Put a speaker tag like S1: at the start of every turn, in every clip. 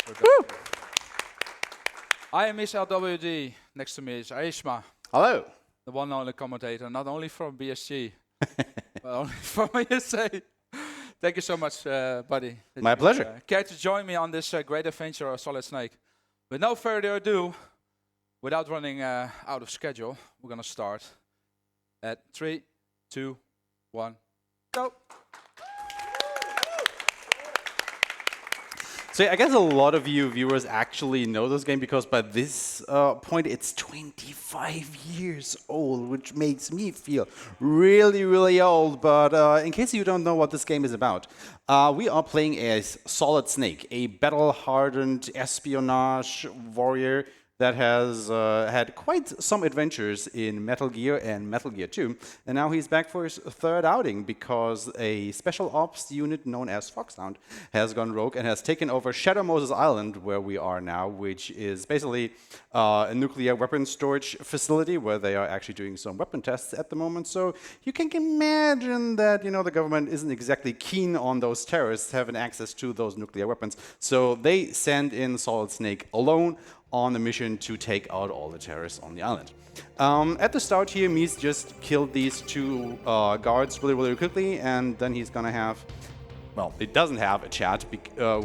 S1: Woo! I am Mieslwd. Next to me is Aishma,
S2: Hello.
S1: the one and only commentator, not only from BSG, but only from USA. Thank you so much, buddy.
S2: My pleasure.
S1: Care to join me on this great adventure of Solid Snake. With no further ado, without running out of schedule, we're going to start at 3, 2, 1, go.
S2: So I guess a lot of you viewers actually know this game because by this point it's 25 years old, which makes me feel really, really old. But in case you don't know what this game is about, we are playing as Solid Snake, a battle-hardened espionage warrior that has had quite some adventures in Metal Gear and Metal Gear 2. And now he's back for his third outing because a special ops unit known as Foxhound has gone rogue and has taken over Shadow Moses Island, where we are now, which is basically a nuclear weapons storage facility where they are actually doing some weapon tests at the moment. So you can imagine that, you know, the government isn't exactly keen on those terrorists having access to those nuclear weapons. So they send in Solid Snake alone on a mission to take out all the terrorists on the island. At the start here, Mies just killed these two guards really, really quickly, and then he's gonna have, well, he doesn't have a chat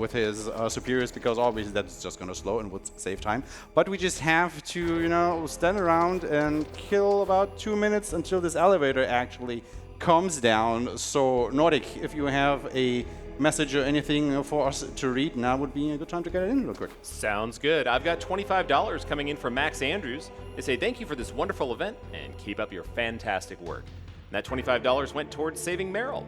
S2: with his superiors because obviously that's just gonna slow and would save time. But we just have to, you know, stand around and kill about 2 minutes until this elevator actually comes down. So Nordic, if you have a message or anything for us to read, now would be a good time to get it in real quick.
S3: Sounds good. I've got $25 coming in from Max Andrews. They say thank you for this wonderful event and keep up your fantastic work. And that $25 went towards saving Meryl.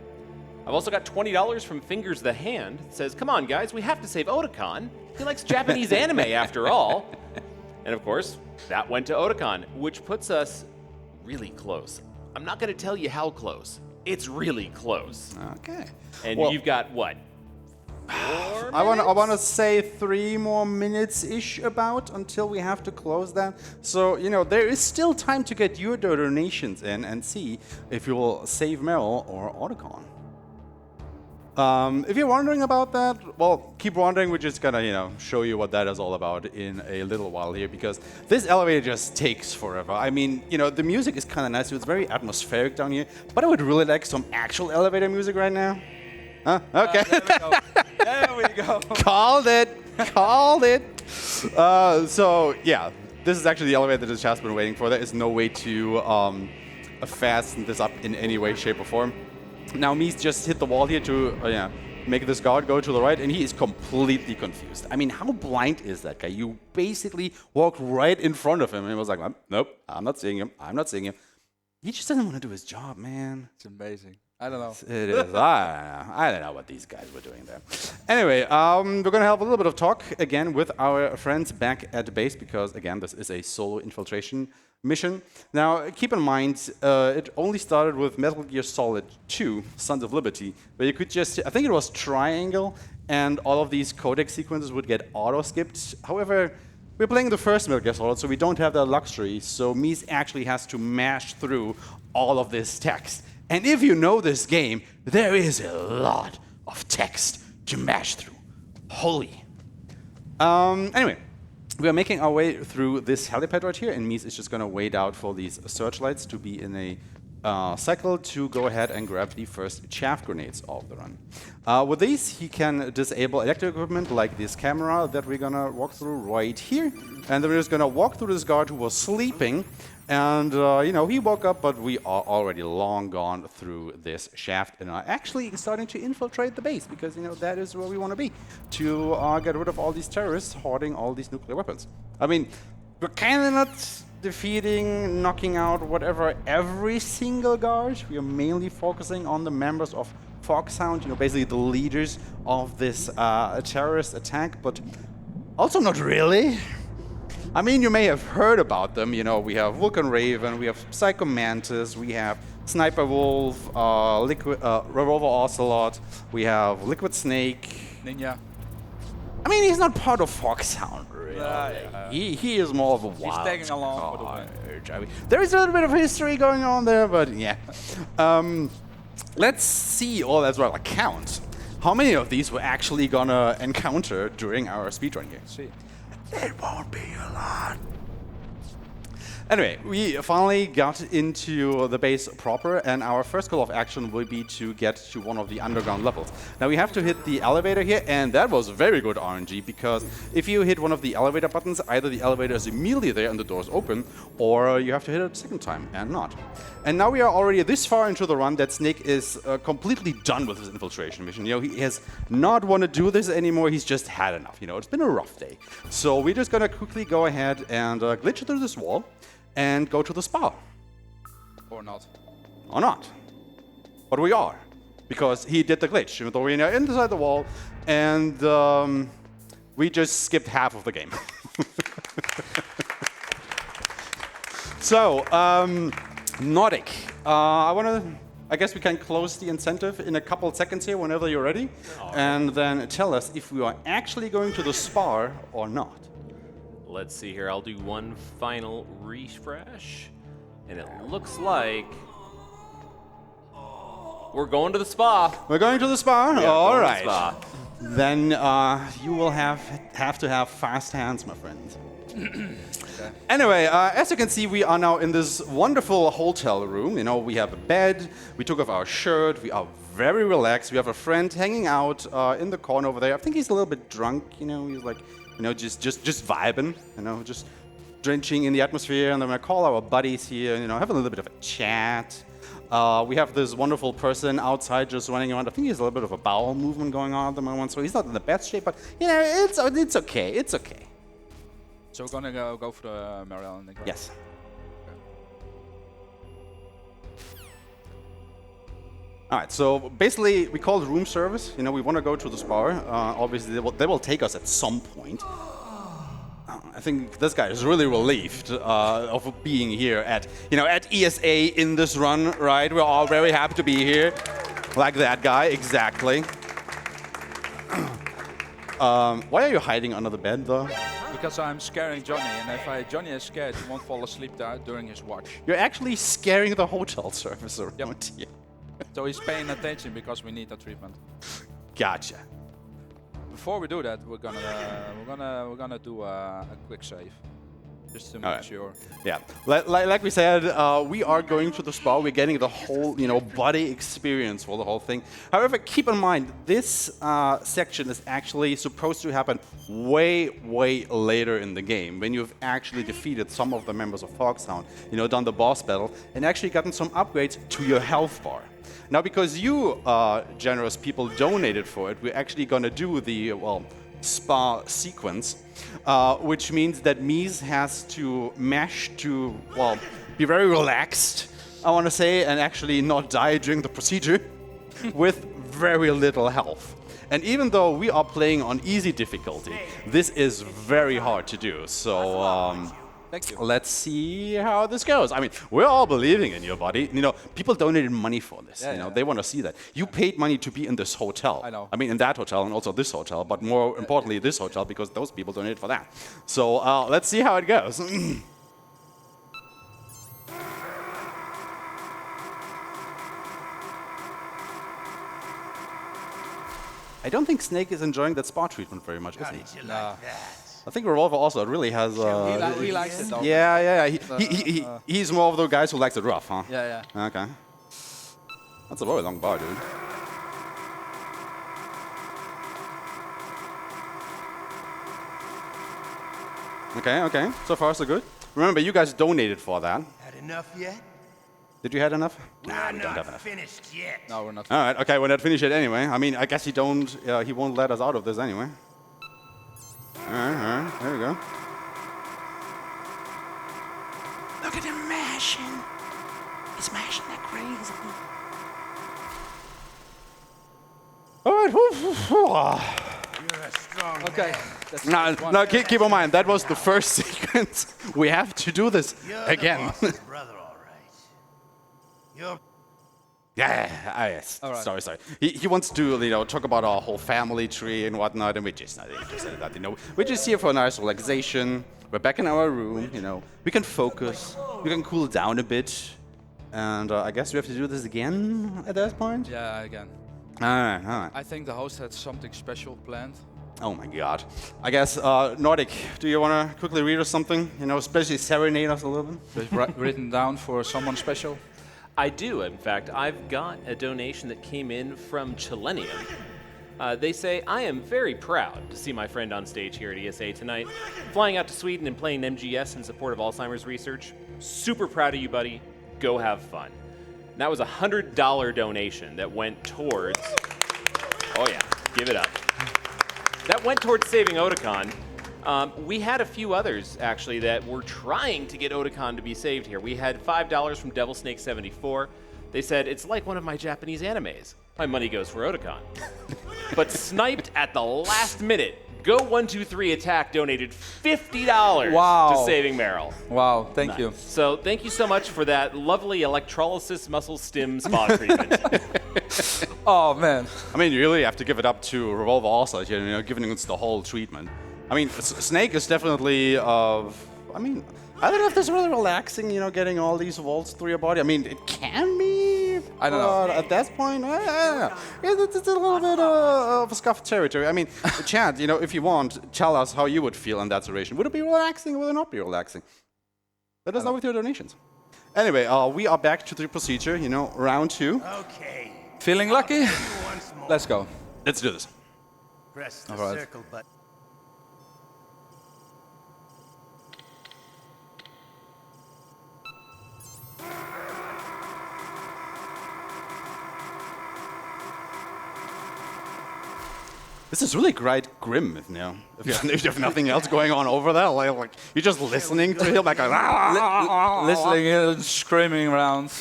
S3: I've also got $20 from Fingers the Hand. It says, come on guys, we have to save Otakon. He likes Japanese anime after all. And of course, that went to Otakon, which puts us really close. I'm not going to tell you how close. It's really close.
S2: Okay.
S3: And
S2: well,
S3: you've got what? 4
S2: I want to say 3 more minutes-ish about until we have to close that. So, you know, there is still time to get your donations in and see if you will save Meryl or Otakon. If you're wondering about that, well, keep wondering. We're just gonna, you know, show you what that is all about in a little while here, because this elevator just takes forever. I mean, you know, the music is kind of nice. It's very atmospheric down here, but I would really like some actual elevator music right now. Huh? Okay.
S1: There we go.
S2: Called it. Called it. So, yeah, this is actually the elevator that this chat's been waiting for. There is no way to fasten this up in any way, shape, or form. Now, Mies just hit the wall here to make this guard go to the right, and he is completely confused. I mean, how blind is that guy? You basically walked right in front of him, and he was like, nope, I'm not seeing him. I'm not seeing him. He just doesn't want to do his job, man.
S1: It's amazing. I don't know.
S2: It is. I don't know what these guys were doing there. Anyway, we're going to have a little bit of talk again with our friends back at the base because, again, this is a solo infiltration mission. Now, keep in mind, it only started with Metal Gear Solid 2, Sons of Liberty, where you could just, I think it was triangle, and all of these codec sequences would get auto-skipped. However, we're playing the first Metal Gear Solid, so we don't have that luxury, so Mies actually has to mash through all of this text. And if you know this game, there is a lot of text to mash through. Holy. Anyway, we are making our way through this helipad right here, and Mies is just going to wait out for these searchlights to be in a cycle to go ahead and grab the first chaff grenades of the run. With these, he can disable electric equipment like this camera that we're going to walk through right here. And then we're just going to walk through this guard who was sleeping. And, you know, he woke up, but we are already long gone through this shaft and are actually starting to infiltrate the base because, you know, that is where we want to be, to get rid of all these terrorists hoarding all these nuclear weapons. I mean, we're kind of not defeating, knocking out, whatever, every single guard. We are mainly focusing on the members of Foxhound, you know, basically the leaders of this terrorist attack, but also not really. I mean, you may have heard about them. You know, we have Vulcan Raven, we have Psycho Mantis, we have Sniper Wolf, Revolver Ocelot, we have Liquid Snake.
S1: Ninja.
S2: I mean, he's not part of Foxhound, really. He is more of a wild
S1: He's tagging along for the win.
S2: I mean, there is a little bit of history going on there, but yeah. Let's see, or as well, count how many of these we're actually gonna encounter during our speedrun here.
S1: See.
S2: It won't be a lot. Anyway, we finally got into the base proper, and our first call of action will be to get to one of the underground levels. Now we have to hit the elevator here, and that was very good RNG, because if you hit one of the elevator buttons, either the elevator is immediately there and the doors open, or you have to hit it a second time and not. And now we are already this far into the run that Snake is completely done with his infiltration mission. You know, he has not want to do this anymore. He's just had enough. You know, it's been a rough day. So we're just gonna quickly go ahead and glitch through this wall and go to the spa.
S1: Or not.
S2: Or not. But we are. Because he did the glitch, even though we're now inside the wall, and we just skipped half of the game. So, Nordic, I guess we can close the incentive in a couple seconds here whenever you're ready, and then tell us if we are actually going to the spa or not.
S3: Let's see here. I'll do one final refresh. And it looks like we're going to the spa.
S2: We're going to the spa?
S3: Yeah,
S2: All
S3: going to the
S2: right.
S3: spa.
S2: Then you will have to have fast hands, my friend.
S1: Okay.
S2: Anyway, as you can see, we are now in this wonderful hotel room. You know, we have a bed, we took off our shirt, we are very relaxed. We have a friend hanging out in the corner over there. I think he's a little bit drunk, you know, he's like, you know, just vibing, you know, just drenching in the atmosphere. And then we call our buddies here, you know, have a little bit of a chat. We have this wonderful person outside just running around. I think he has a little bit of a bowel movement going on at the moment, so he's not in the best shape, but, you know, it's okay, it's okay.
S1: So we're gonna go for the Marielle and
S2: Yes. All right, so basically we call it room service. You know, we want to go to the spa. Obviously, they will take us at some point. I think this guy is really relieved of being here at, you know, at ESA in this run, right? We're all very happy to be here, like that guy, exactly. Why are you hiding under the bed, though?
S1: Because I'm scaring Johnny, and if Johnny is scared, he won't fall asleep during his watch.
S2: You're actually scaring the hotel service around here.
S1: So he's paying attention because we need that treatment.
S2: Gotcha.
S1: Before we do that, we're gonna do a quick save, just to make sure.
S2: Yeah, like we said, we are going to the spa. We're getting the whole, you know, body experience for the whole thing. However, keep in mind this section is actually supposed to happen way later in the game, when you've actually defeated some of the members of Foxhound, you know, done the boss battle, and actually gotten some upgrades to your health bar. Now, because you generous people donated for it, we're actually going to do the, well, spa sequence, which means that Mies has to mash to, well, be very relaxed, I want to say, and actually not die during the procedure with very little health. And even though we are playing on easy difficulty, this is very hard to do. So,
S1: Thank you.
S2: let's see how this goes. I mean, we're all believing in your body. You know, people donated money for this.
S1: Yeah,
S2: you know,
S1: yeah.
S2: they want to see that. You paid money to be in this hotel.
S1: I know.
S2: I mean, in that hotel and also this hotel, but more importantly, this hotel, because those people donated for that. So let's see how it goes. I don't think Snake is enjoying that spa treatment very much, is he?
S1: Nah.
S2: I think Revolver also really has.
S1: He likes it though.
S2: Yeah. He's more of the guys who likes it rough, huh?
S1: Yeah.
S2: Okay. That's a very long bar, dude. Okay. So far, so good. Remember, you guys donated for that.
S4: Had enough yet?
S2: Did you have enough?
S4: Nah,
S2: we
S4: we're
S2: don't
S4: not
S2: have enough.
S4: finished yet.
S1: No, we're not.
S2: All right. Okay. We're not finished it anyway. I mean, I guess he won't let us out of this anyway. All right. There we go.
S4: Look at him mashing. He's mashing like crazy.
S2: All right.
S4: You're a strong
S1: Okay.
S4: man.
S2: No, keep in mind, that was the first sequence. We have to do this
S4: You're
S2: again.
S4: the boss's brother, all right. You're
S2: Yes.
S1: All right.
S2: Sorry. He wants to, you know, talk about our whole family tree and whatnot, and we're just not interested in that. You know, we're just here for a nice relaxation. We're back in our room. You know, we can focus. We can cool down a bit, and I guess we have to do this again at that point.
S1: Yeah, again.
S2: All right.
S1: I think the host had something special planned.
S2: Oh my God. I guess, Nordic, do you want to quickly read us something? You know, especially serenade us a little bit?
S1: It's written down for someone special.
S3: I do. In fact, I've got a donation that came in from Chilenium. They say, I am very proud to see my friend on stage here at ESA tonight, flying out to Sweden and playing MGS in support of Alzheimer's research. Super proud of you, buddy. Go have fun. And that was a $100 donation that went towards... Oh yeah, give it up. That went towards saving Otakon. We had a few others, actually, that were trying to get Otakon to be saved here. We had $5 from Devil Snake 74. They said, it's like one of my Japanese animes. My money goes for Otakon. But sniped at the last minute, Go123 Attack donated $50
S1: Wow.
S3: to saving Meryl.
S1: Wow, thank you.
S3: So thank you so much for that lovely electrolysis muscle stim spa treatment.
S1: Oh, man.
S2: I mean, you really have to give it up to Revolver also, you know, giving us the whole treatment. I mean, Snake is definitely, I mean, I don't know if this is really relaxing, you know, getting all these volts through your body. I mean, it can be.
S1: I don't know.
S2: At that point, I don't know. It's a little bit of a scuffed territory. I mean, Chad, you know, if you want, tell us how you would feel in that situation. Would it be relaxing or would it not be relaxing? Let us know with your donations. Anyway, we are back to the procedure, you know, round 2.
S5: Okay.
S1: Feeling lucky?
S5: Once more.
S1: Let's go.
S2: Let's do this.
S5: Press the
S1: All right.
S5: circle button.
S2: This is really quite grim, you know. If you have nothing else going on over there, like you're just listening to him, like
S1: Listening and screaming around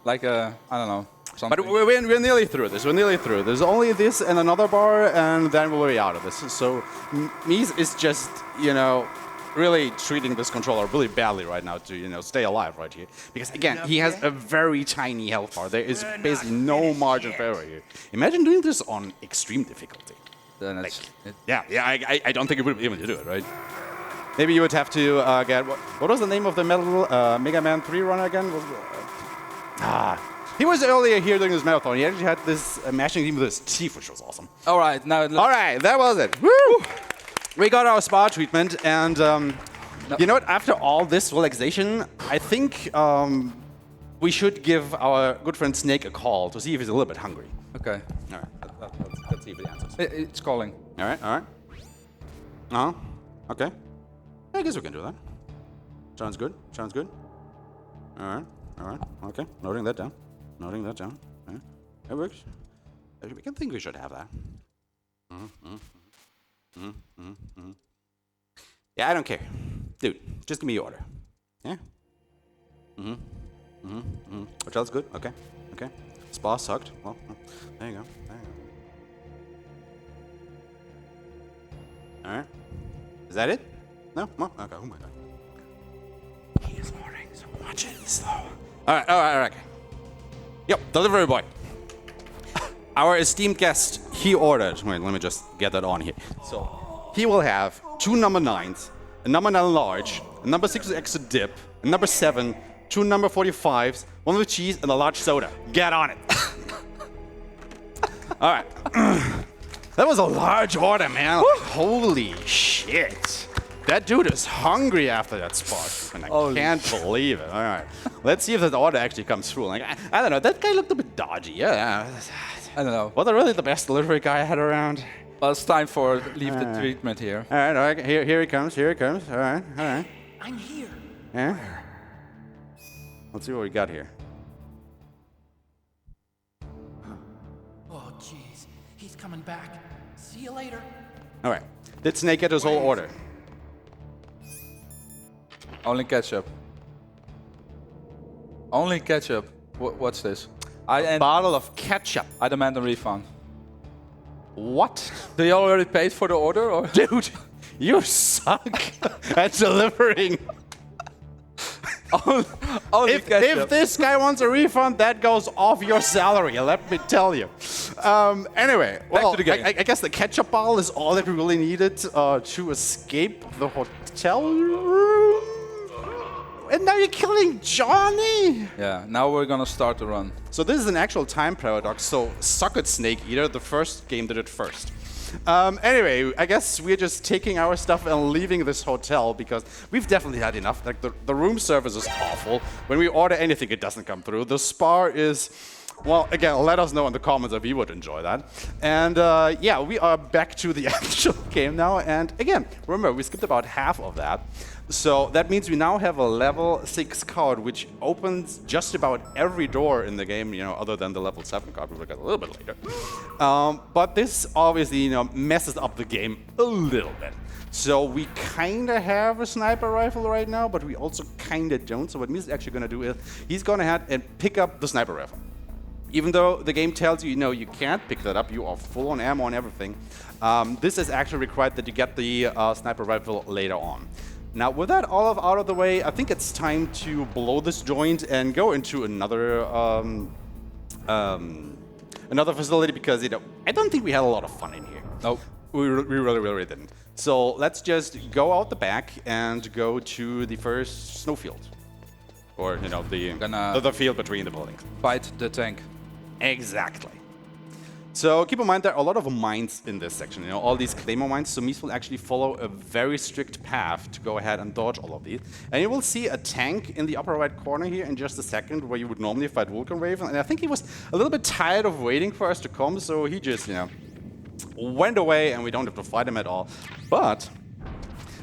S1: like a, I don't know, something.
S2: But we're nearly through this. We're nearly through. There's only this and another bar, and then we'll be out of this. So Mies is just, you know, really treating this controller really badly right now to, you know, stay alive right here. Because again, he has a very tiny health bar. There is basically no margin for error here. Imagine doing this on extreme difficulty.
S1: Then it's,
S2: Yeah, I don't think you would be able to do it, right? Maybe you would have to get... What was the name of the Metal Mega Man 3 runner again? He was earlier here doing this marathon. He actually had this mashing team with his teeth, which was awesome.
S1: all right, now
S2: All right, that was it. Woo! We got our spa treatment, and you know what? After all this relaxation, I think we should give our good friend Snake a call to see if he's a little bit hungry.
S1: Okay.
S2: All right, let's see if he answers.
S1: It's calling.
S2: All right. Uh-huh. Okay. I guess we can do that. Sounds good. All right. Okay. Noting that down. Yeah. That works. I think we should have that. Yeah, I don't care. Dude, just give me your order. Yeah? Hotel's good? Okay. Spa sucked. Well, there you go. All right. Is that it? No? Okay. Oh my God.
S4: He is ordering, so watch it slow.
S2: All right. Yep, delivery boy. Our esteemed guest, he ordered. Wait, let me just get that on here. So, he will have 2 number 9s, a number 9 large, a number 6 with extra dip, a number 7, 2 number 45s, 1 with cheese, and a large soda. Get on it. All right. That was a large order, man. Holy shit. That dude is hungry after that spot. And I can't believe it. All right. Let's see if that order actually comes through. Like, I don't know. That guy looked a bit dodgy. Yeah.
S1: I don't know.
S2: Was it really the best delivery guy I had around?
S1: Well, it's time for leave the treatment here.
S2: All right. Here he comes. All right.
S4: I'm here.
S2: Yeah. Let's see what we got here.
S4: Oh, jeez. He's coming back. See you later.
S2: All right. Did Snake get his whole order?
S1: Only ketchup. Only ketchup. What's this?
S2: Bottle of ketchup.
S1: I demand a refund.
S2: What?
S1: Do you already paid for the order? Or?
S2: Dude, you suck at delivering.
S1: Only
S2: If
S1: ketchup.
S2: this guy wants a refund, that goes off your salary, let me tell you. Anyway, well,
S1: to the game.
S2: I guess the ketchup bottle is all that we really needed to escape the hotel room. And now you're killing Johnny?
S1: Yeah, now we're gonna start the run.
S2: So this is an actual time paradox. So suck it, Snake Eater. The first game did it first. Anyway, I guess we're just taking our stuff and leaving this hotel because we've definitely had enough. Like the room service is awful. When we order anything, it doesn't come through. The spa is, well, again, let us know in the comments if you would enjoy that. And yeah, we are back to the actual game now. And again, remember, we skipped about half of that. So that means we now have a level 6 card, which opens just about every door in the game, you know, other than the level 7 card, we'll look at a little bit later. But this obviously, you know, messes up the game a little bit. So we kind of have a sniper rifle right now, but we also kind of don't. So what Mies is actually going to do is he's going to head and pick up the sniper rifle. Even though the game tells you, no, you can't pick that up, you are full on ammo and everything. This is actually required that you get the sniper rifle later on. Now, with that all out of the way, I think it's time to blow this joint and go into another another facility because, you know, I don't think we had a lot of fun in here.
S1: Nope.
S2: We really didn't. So let's just go out the back and go to the first snowfield. Or, you know, the field between the buildings.
S1: Fight the tank.
S2: Exactly. So keep in mind there are a lot of mines in this section, you know, all these claymore mines. So Mies will actually follow a very strict path to go ahead and dodge all of these. And you will see a tank in the upper right corner here in just a second where you would normally fight Vulcan Raven. And I think he was a little bit tired of waiting for us to come, so he just, you know, went away and we don't have to fight him at all. But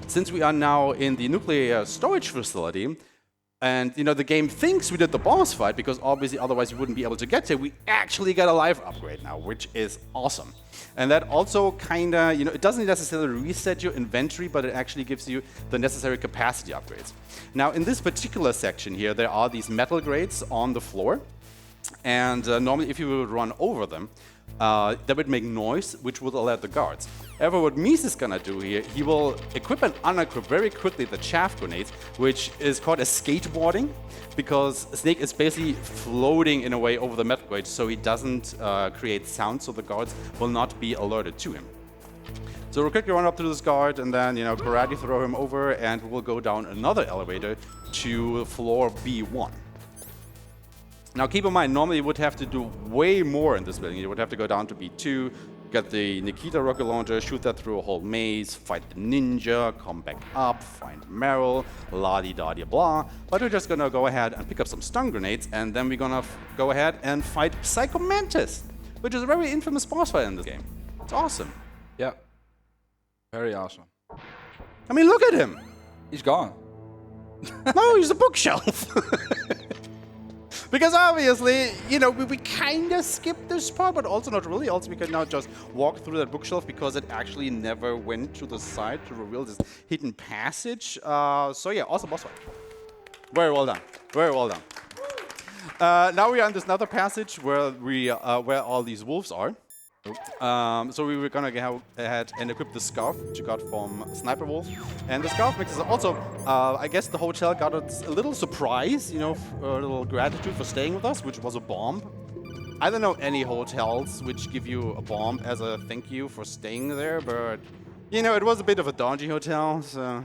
S2: since we are now in the nuclear storage facility, and, you know, the game thinks we did the boss fight because obviously otherwise we wouldn't be able to get there. We actually get a life upgrade now, which is awesome. And that also kind of, you know, it doesn't necessarily reset your inventory, but it actually gives you the necessary capacity upgrades. Now, in this particular section here, there are these metal grates on the floor. And normally if you would run over them, that would make noise, which would alert the guards. However, what Mies is gonna do here, he will equip and unequip very quickly the chaff grenades, which is called a skateboarding, because Snake is basically floating in a way over the metal grate, so he doesn't create sound, so the guards will not be alerted to him. So we'll quickly run up to this guard and then, you know, karate throw him over, and we'll go down another elevator to floor B1. Now keep in mind, normally you would have to do way more in this building. You would have to go down to B2, get the Nikita rocket launcher, shoot that through a whole maze, fight the ninja, come back up, find Meryl, la-di-da-di-blah. But we're just gonna go ahead and pick up some stun grenades, and then we're gonna go ahead and fight Psycho Mantis, which is a very infamous boss fight in this game. It's awesome.
S1: Yeah. Very awesome.
S2: I mean, look at him.
S1: He's gone.
S2: No, he's a bookshelf. Because obviously, you know, we kind of skipped this part, but also not really. Also, we can now just walk through that bookshelf because it actually never went to the side to reveal this hidden passage. So yeah, awesome boss fight. Very well done. Very well done. Now we are in this other passage where where all these wolves are. So we were gonna go ahead and equip the scarf, which you got from Sniper Wolf. And the scarf makes us also, I guess the hotel got a little surprise, you know, a little gratitude for staying with us, which was a bomb. I don't know any hotels which give you a bomb as a thank you for staying there, but, you know, it was a bit of a dodgy hotel, so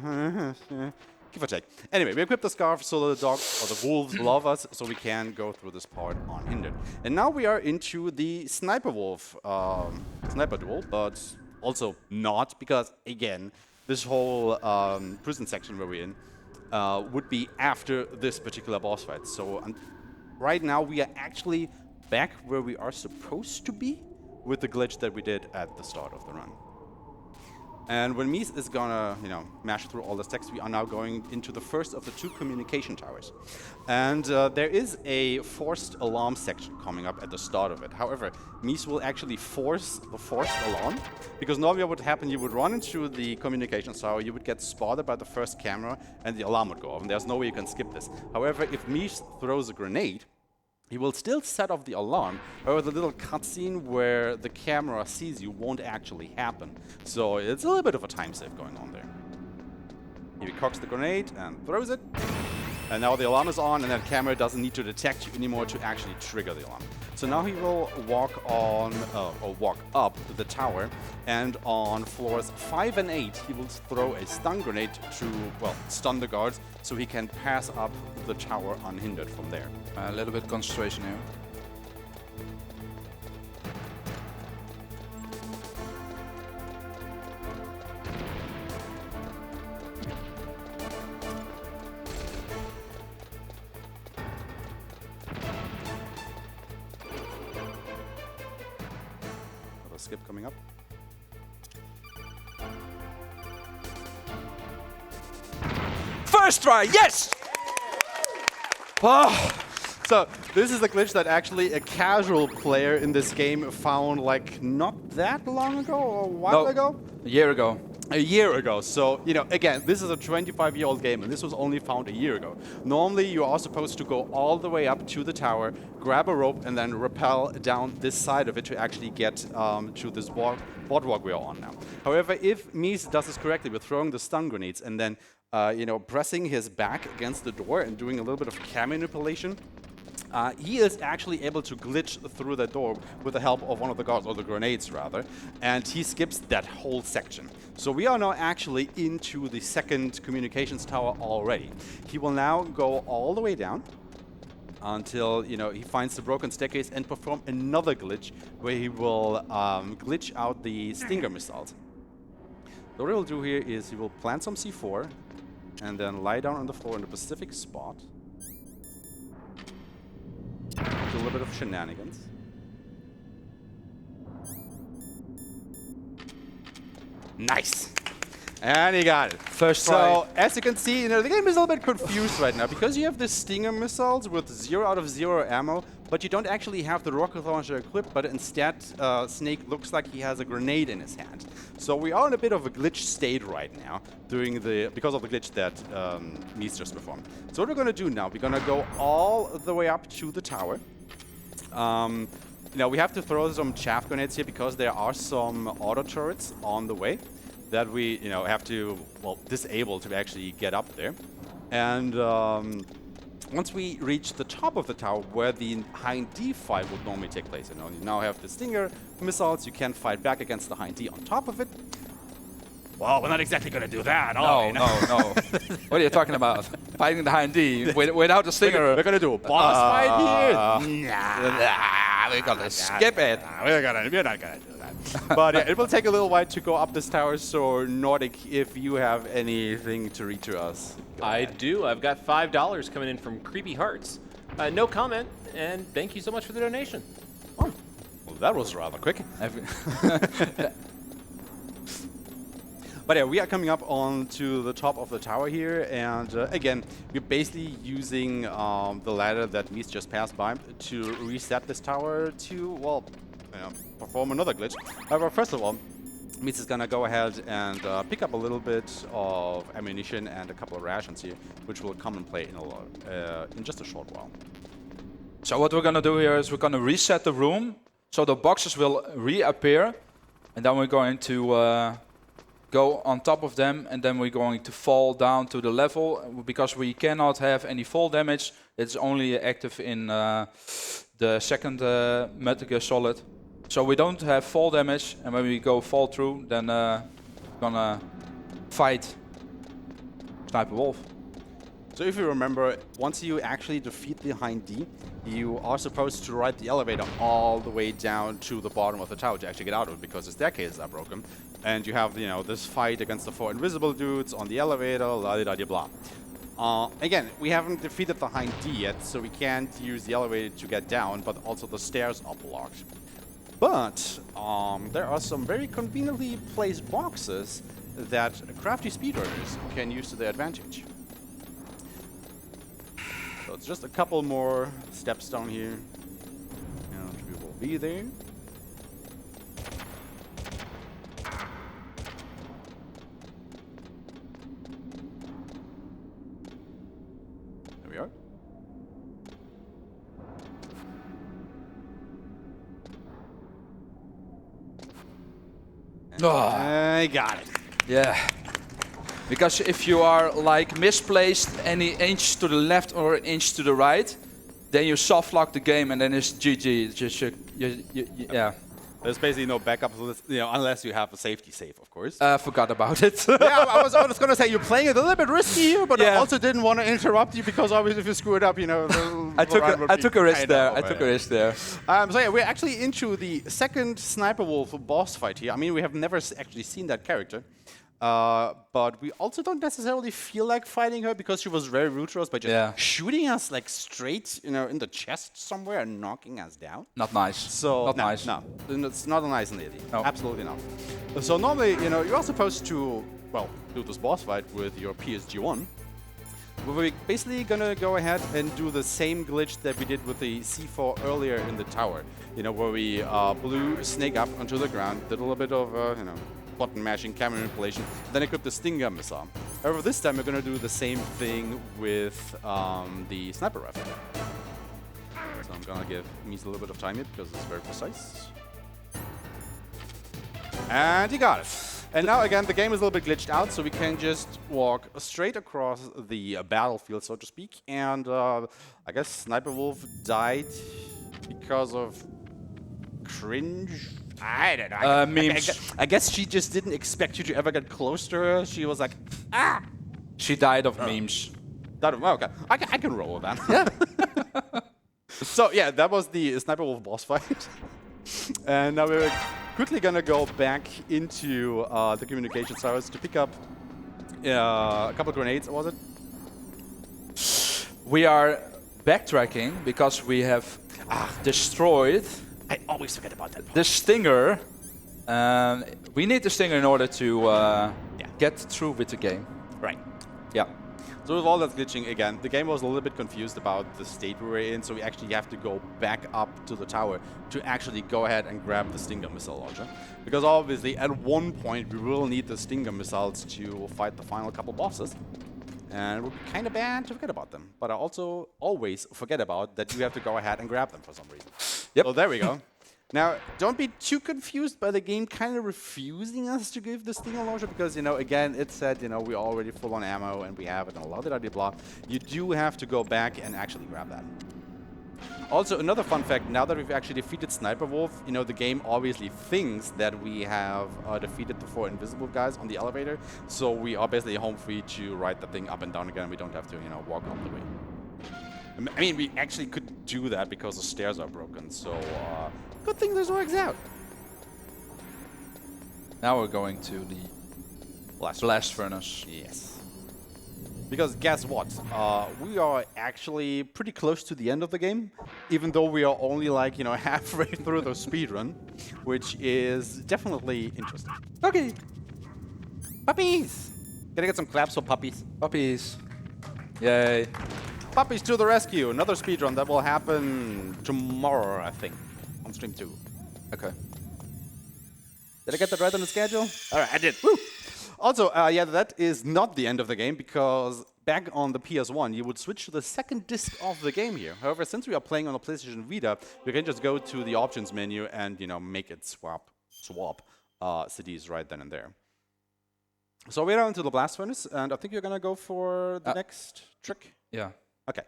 S2: give or take. Anyway, we equipped the scarf so the dogs, or the wolves, love us, so we can go through this part unhindered. And now we are into the Sniper Wolf sniper duel, but also not, because, again, this whole prison section where we're in would be after this particular boss fight. So right now we are actually back where we are supposed to be with the glitch that we did at the start of the run. And when Mies is gonna, you know, mash through all this text, we are now going into the first of the 2 communication towers. And there is a forced alarm section coming up at the start of it. However, Mies will actually force the forced alarm, because normally what would happen, you would run into the communication tower, you would get spotted by the first camera, and the alarm would go off, and there's no way you can skip this. However, if Mies throws a grenade, he will still set off the alarm, however the little cutscene where the camera sees you won't actually happen. So it's a little bit of a time save going on there. He cocks the grenade and throws it. And now the alarm is on, and that camera doesn't need to detect you anymore to actually trigger the alarm. So now he will walk on, or walk up the tower, and on floors 5 and 8, he will throw a stun grenade to, well, stun the guards, so he can pass up the tower unhindered from there.
S1: A little bit concentration here.
S2: Skip coming up.
S1: First try, yes!
S2: So this is a glitch that actually a casual player in this game found like not that long ago or a while ago?
S1: A year ago.
S2: A year ago. So, you know, again, this is a 25-year-old game, and this was only found a year ago. Normally, you are supposed to go all the way up to the tower, grab a rope, and then rappel down this side of it to actually get to this boardwalk we are on now. However, if Mies does this correctly with throwing the stun grenades and then, you know, pressing his back against the door and doing a little bit of cam manipulation, he is actually able to glitch through the door with the help of one of the guards, or the grenades rather, and he skips that whole section. So we are now actually into the second communications tower already. He will now go all the way down until, you know, he finds the broken staircase and perform another glitch where he will glitch out the Stinger missiles. So what he'll do here is he will plant some C4 and then lie down on the floor in the specific spot. Do a little bit of shenanigans. Nice! And he got it.
S1: First try.
S2: So, as you can see, you know, the game is a little bit confused right now because you have the Stinger missiles with 0 out of 0 ammo, but you don't actually have the rocket launcher equipped, but instead Snake looks like he has a grenade in his hand. So we are in a bit of a glitch state right now because of the glitch that Mies just performed. So what we're going to do now, we're going to go all the way up to the tower. You know, we have to throw some chaff grenades here because there are some auto turrets on the way that we, you know, have to, well, disable to actually get up there. And once we reach the top of the tower where the Hind D fight would normally take place, you know, you now have the Stinger missiles, you can fight back against the Hind D on top of it. Well, we're not exactly going to do that, are we?
S1: No. What are you talking about? Fighting the Hind D without the Stinger.
S2: We're going to do a boss fight here?
S1: Nah, we're gonna skip it.
S2: We're not going to do that. But yeah, it will take a little while to go up this tower, so Nordic, if you have anything to read to us.
S3: I do. I've got $5 coming in from Creepy Hearts. No comment, and thank you so much for the donation.
S2: Oh, well, that was rather quick. But yeah, we are coming up onto the top of the tower here, and again, we're basically using the ladder that Mies just passed by to reset this tower to, well, you know, perform another glitch. However, first of all, Mies is gonna go ahead and pick up a little bit of ammunition and a couple of rations here, which will come and play in just a short while.
S1: So what we're gonna do here is we're gonna reset the room, so the boxes will reappear, and then we're going to go on top of them, and then we're going to fall down to the level, because we cannot have any fall damage. It's only active in the second Metal Gear Solid. So we don't have fall damage, and when we go fall through, then we're gonna fight Sniper Wolf.
S2: So if you remember, once you actually defeat the Hind D, you are supposed to ride the elevator all the way down to the bottom of the tower to actually get out of it, because the staircases are broken. And you have, you know, this fight against the 4 invisible dudes on the elevator, la-di-da-di-blah. Again, we haven't defeated the Hind D yet, so we can't use the elevator to get down, but also the stairs are blocked. But there are some very conveniently placed boxes that crafty speedrunners can use to their advantage. So it's just a couple more steps down here, and we will be there. There we are.
S1: Oh,
S2: I got it.
S1: yeah. Because if you are like misplaced any inch to the left or an inch to the right, then you soft lock the game and then it's GG. It's just yeah.
S2: There's basically no backup, unless you have a safety save, of course.
S1: Forgot about it.
S2: Yeah, I was going to say you're playing it a little bit risky here, but I also didn't want to interrupt you because obviously if you screw it up,
S1: I took a risk there. I took a risk there.
S2: So yeah, we're actually into the second Sniper Wolf boss fight here. I mean, we have never actually seen that character. But we also don't necessarily feel like fighting her because she was very rude to us by just shooting us like straight, in the chest somewhere and knocking us down.
S1: Not nice.
S2: So
S1: not nice.
S2: No, it's not a nice lady.
S1: No.
S2: Absolutely not. So normally, you are supposed to, do this boss fight with your PSG-1. We're basically gonna go ahead and do the same glitch that we did with the C4 earlier in the tower. Where we blew Snake up onto the ground, did a little bit of, button mashing, camera manipulation, then equip the Stinger missile. However, this time we're going to do the same thing with the sniper rifle. So I'm going to give Mies a little bit of time here because it's very precise. And he got it. And now again, the game is a little bit glitched out, so we can just walk straight across the battlefield, so to speak. And I guess Sniper Wolf died because of cringe. I don't know.
S1: Memes.
S2: I guess she just didn't expect you to ever get close to her. She was like, ah!
S1: She died of memes.
S2: Okay. I can roll with that. Yeah. So, yeah, that was the Sniper Wolf boss fight. And now we're quickly going to go back into the communication towers to pick up a couple grenades, was it?
S1: We are backtracking because we have destroyed...
S2: I always forget about that part.
S1: The Stinger. We need the Stinger in order to get through with the game.
S2: Right.
S1: Yeah.
S2: So with all that glitching, again, the game was a little bit confused about the state we were in, so we actually have to go back up to the tower to actually go ahead and grab the Stinger missile launcher. Because obviously, at one point, we will need the Stinger missiles to fight the final couple bosses. And it would be kind of bad to forget about them. But I also always forget about that you have to go ahead and grab them for some reason.
S1: Yep.
S2: So there we go. Now, don't be too confused by the game kind of refusing us to give the Stinger launcher because, again, it said, we're already full on ammo and we have it and blah, blah, blah, blah. You do have to go back and actually grab that. Also, another fun fact, now that we've actually defeated Sniper Wolf, the game obviously thinks that we have defeated the 4 invisible guys on the elevator, so we are basically home free to ride the thing up and down again. We don't have to, walk all the way. I mean, we actually could do that because the stairs are broken, so good thing this works out.
S1: Now we're going to the blast furnace.
S2: Yes. Because guess what? We are actually pretty close to the end of the game, even though we are only like, halfway through the speedrun, which is definitely interesting. Okay. Puppies! Gonna get some claps for puppies.
S1: Puppies. Yay.
S2: Puppies to the rescue. Another speedrun that will happen tomorrow, I think, on stream 2.
S1: Okay.
S2: Did I get that right on the schedule? All right, I did. Woo! Also, that is not the end of the game because back on the PS1, you would switch to the second disc of the game here. However, since we are playing on a PlayStation Vita, we can just go to the options menu and, make it swap CDs right then and there. So we're on to the blast furnace, and I think you're going to go for the next trick.
S1: Yeah.
S2: Okay.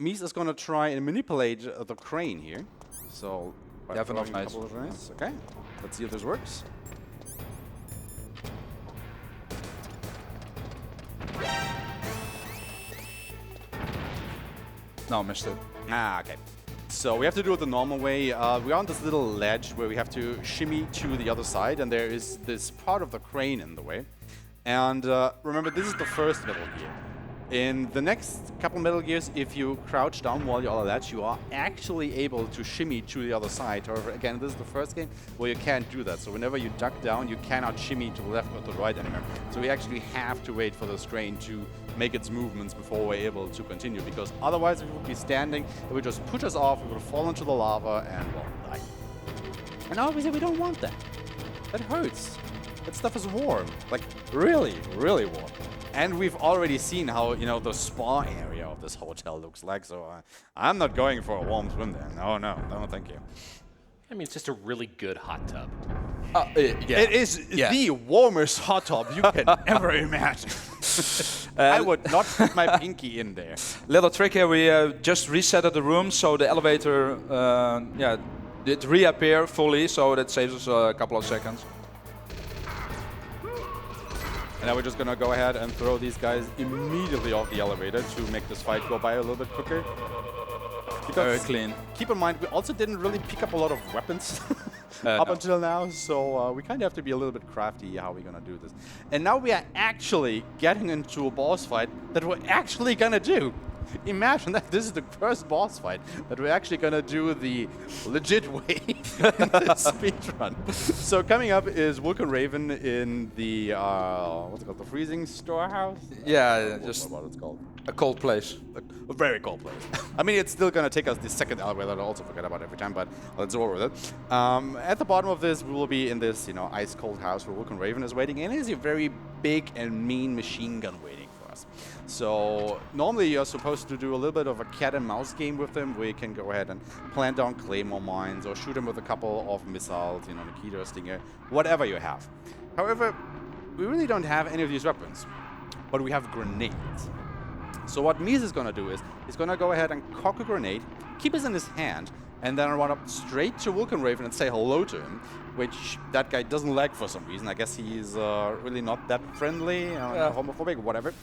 S2: Mies is going to try and manipulate the crane here. So,
S1: you have enough nice.
S2: Okay. Let's see if this works.
S1: No, missed it.
S2: Okay. So we have to do it the normal way. We're on this little ledge where we have to shimmy to the other side, and there is this part of the crane in the way. And remember, this is the first Metal Gear. In the next couple Metal Gears, if you crouch down while you're on the ledge, you are actually able to shimmy to the other side. However, again, this is the first game where you can't do that. So whenever you duck down, you cannot shimmy to the left or to the right anymore. So we actually have to wait for this crane to make its movements before we're able to continue. Because otherwise, we would be standing, it would just push us off, we would fall into the lava, and we'll die. And obviously, we don't want that. That hurts. That stuff is warm. Like, really, really warm. And we've already seen how, the spa area of this hotel looks like, so I'm not going for a warm swim there. No, thank you.
S3: I mean, it's just a really good hot tub.
S1: Yeah.
S2: It is the warmest hot tub you can ever imagine. I would not put my pinky in there.
S1: Little trick here, we just resetted the room so the elevator did reappear fully, so that saves us a couple of seconds.
S2: And now we're just gonna go ahead and throw these guys immediately off the elevator to make this fight go by a little bit quicker.
S1: Very clean.
S2: Keep in mind, we also didn't really pick up a lot of weapons up until now, so we kind of have to be a little bit crafty how we're gonna do this. And now we are actually getting into a boss fight that we're actually gonna do. Imagine that this is the first boss fight that we're actually gonna do the legit way in this speedrun. So coming up is Vulcan Raven in the what's it called, the freezing storehouse?
S1: Yeah, just
S2: what it's called.
S1: a cold place.
S2: A very cold place. I mean, it's still gonna take us the second elevator that I also forget about every time, but let's go over with it. At the bottom of this, we will be in this, ice cold house where Vulcan Raven is waiting, and it is a very big and mean machine gun waiting for us. So normally you're supposed to do a little bit of a cat and mouse game with him, where you can go ahead and plant down claymore mines or shoot him with a couple of missiles, Nikita, Stinger, whatever you have. However, we really don't have any of these weapons, but we have grenades. So what Mies is going to do is he's going to go ahead and cock a grenade, keep it in his hand, and then run up straight to Vulcan Raven and say hello to him, which that guy doesn't like for some reason. I guess he's really not that friendly, homophobic, whatever.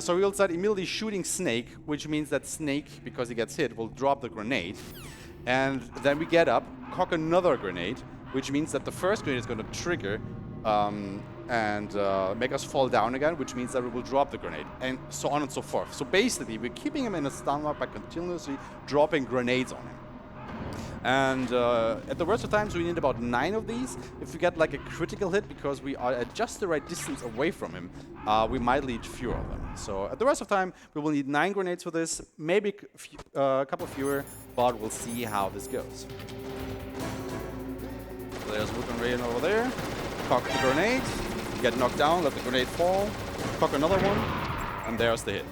S2: So he'll start immediately shooting Snake, which means that Snake, because he gets hit, will drop the grenade. And then we get up, cock another grenade, which means that the first grenade is going to trigger and make us fall down again, which means that we will drop the grenade, and so on and so forth. So basically, we're keeping him in a stun lock by continuously dropping grenades on him. And at the worst of times, we need about 9 of these. If we get like a critical hit, because we are at just the right distance away from him, we might need fewer of them. So at the rest of time, we will need 9 grenades for this, maybe a couple fewer, but we'll see how this goes. There's Vulcan Raven over there. Cock the grenade, get knocked down, let the grenade fall, cock another one, and there's the hit.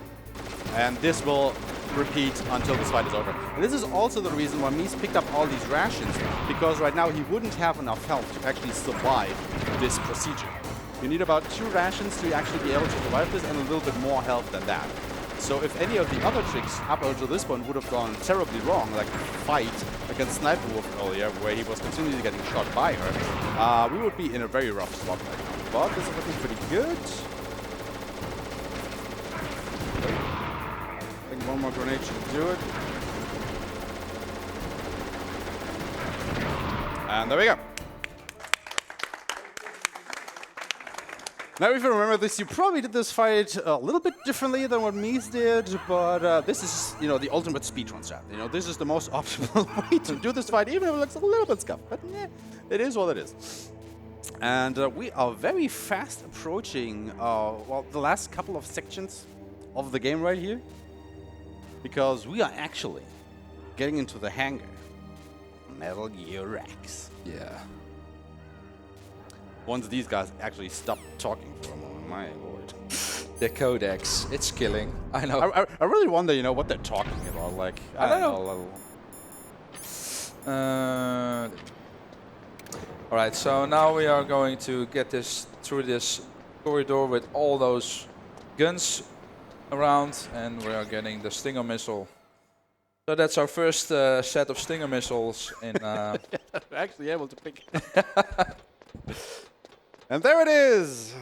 S2: And this will repeat until this fight is over. And this is also the reason why Mies picked up all these rations, because right now he wouldn't have enough health to actually survive this procedure. You need about 2 rations to actually be able to survive this, and a little bit more health than that. So if any of the other tricks up until this point would have gone terribly wrong, like fight against Sniper Wolf earlier, where he was continually getting shot by her, we would be in a very rough spot right now. But this is looking pretty good. I think one more grenade should do it. And there we go. Now, if you remember this, you probably did this fight a little bit differently than what Mies did, but this is, the ultimate speedrun strat. This is the most optimal way to do this fight, even if it looks a little bit scuffed. But it is what it is. And we are very fast approaching, the last couple of sections of the game right here, because we are actually getting into the hangar. Metal Gear Rex.
S1: Yeah.
S2: Once these guys actually stop talking for a moment, my lord.
S1: The codex, it's killing. I know.
S2: I really wonder, what they're talking about. Like,
S1: I don't know. All right, so now we are going to get this through this corridor with all those guns around, and we are getting the Stinger missile. So that's our first set of Stinger missiles in.
S2: We're actually able to pick. And there it is,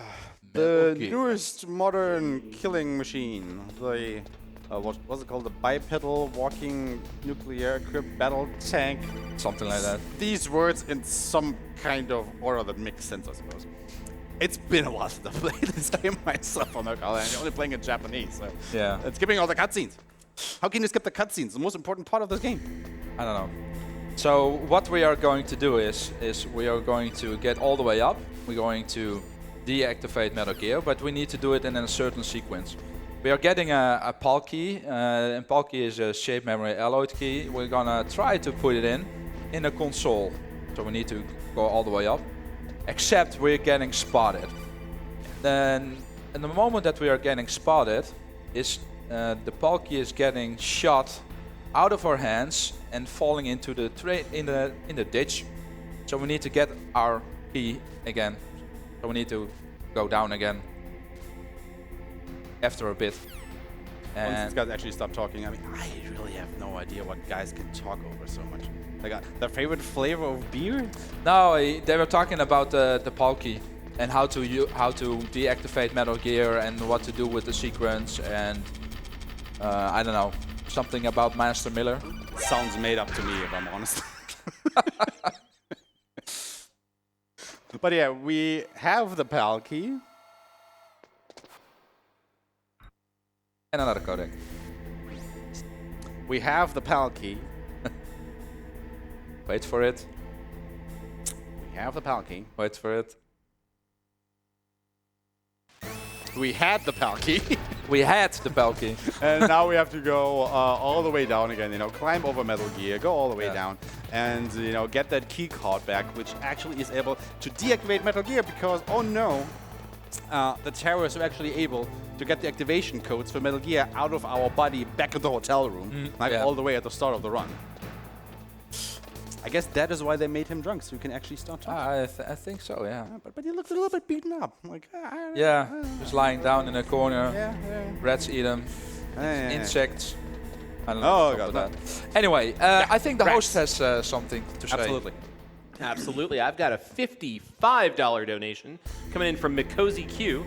S2: the newest modern killing machine. The what was it called? The bipedal walking nuclear-equipped battle tank.
S1: Something like that.
S2: These words in some kind of order that makes sense, I suppose. It's been a while since I played this game myself. I'm only playing in Japanese. So
S1: Yeah.
S2: it's skipping all the cutscenes. How can you skip the cutscenes? The most important part of this game.
S1: I don't know. So what we are going to do is we are going to get all the way up. We're going to deactivate Metal Gear, but we need to do it in a certain sequence. We are getting a PAL key, and PAL key is a shape memory alloyed key. We're gonna try to put it in a console. So we need to go all the way up, except we're getting spotted. Then, in the moment that we are getting spotted, is the PAL key is getting shot out of our hands and falling into the in the ditch. So we need to get our key again. So we need to go down again after a bit.
S2: Once
S1: And
S2: these guys actually stop talking, I mean, I really have no idea what guys can talk over so much. Like their favorite flavor of beer?
S1: no, they were talking about the Palkey and how to deactivate Metal Gear and what to do with the sequence and I don't know, something about Master Miller.
S2: Sounds made up to me, if I'm honest. But yeah, we have the PAL key.
S1: And another codec.
S2: We have the PAL key.
S1: Wait for it.
S2: We have the PAL key.
S1: Wait for it.
S2: We had the PAL key.
S1: We had the Palkey.
S2: And now we have to go all the way down again, you know, climb over Metal Gear, go all the way
S1: Yeah.
S2: down, and, you know, get that key card back, which actually is able to deactivate Metal Gear because, oh no, the terrorists are actually able to get the activation codes for Metal Gear out of our body back in the hotel room, like
S1: yeah.
S2: all the way at the start of the run. I guess that is why they made him drunk, so you can actually start talking.
S1: I think so, yeah.
S2: But he looked a little bit beaten up. Like,
S1: Yeah, just lying down in a corner.
S2: yeah.
S1: Rats eat him.
S2: Yeah.
S1: Insects. I don't
S2: Oh,
S1: know.
S2: God,
S1: About that. Anyway, I think the host
S3: rats.
S1: has something to say.
S2: Absolutely.
S3: Absolutely. I've got a $55 donation coming in from Mikosi Q.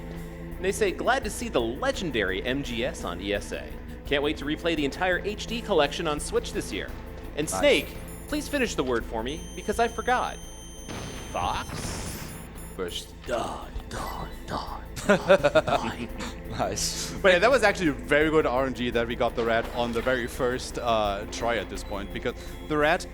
S3: And they say, glad to see the legendary MGS on ESA. Can't wait to replay the entire HD collection on Switch this year. And Snake, please finish the word for me, because I forgot. Fox?
S1: First.
S4: Die.
S1: Nice.
S2: But yeah, that was actually very good RNG that we got the rat on the very first try at this point, because the rat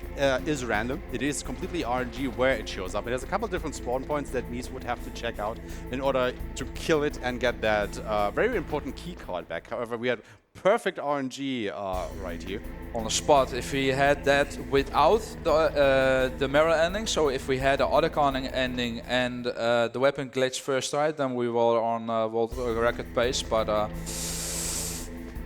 S2: is random. It is completely RNG where it shows up. It has a couple different spawn points that Mies would have to check out in order to kill it and get that very important key card back. However, we had perfect RNG right here.
S1: On the spot, if we had that without the mirror ending, so if we had the autoconning ending and the weapon glitch first try, then we were on world record pace. But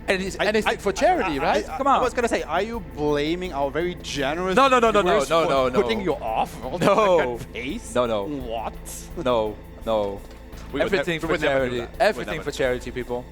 S1: anything for charity, right? Come on.
S2: I was gonna say, are you blaming our very generous
S1: No,
S2: viewers for
S1: no.
S2: putting you off world
S1: No.
S2: record pace?
S1: No.
S2: What?
S1: No.
S2: We would
S1: Everything
S2: we
S1: for
S2: would never do
S1: charity.
S2: that. We would
S1: Everything
S2: never
S1: for charity, people.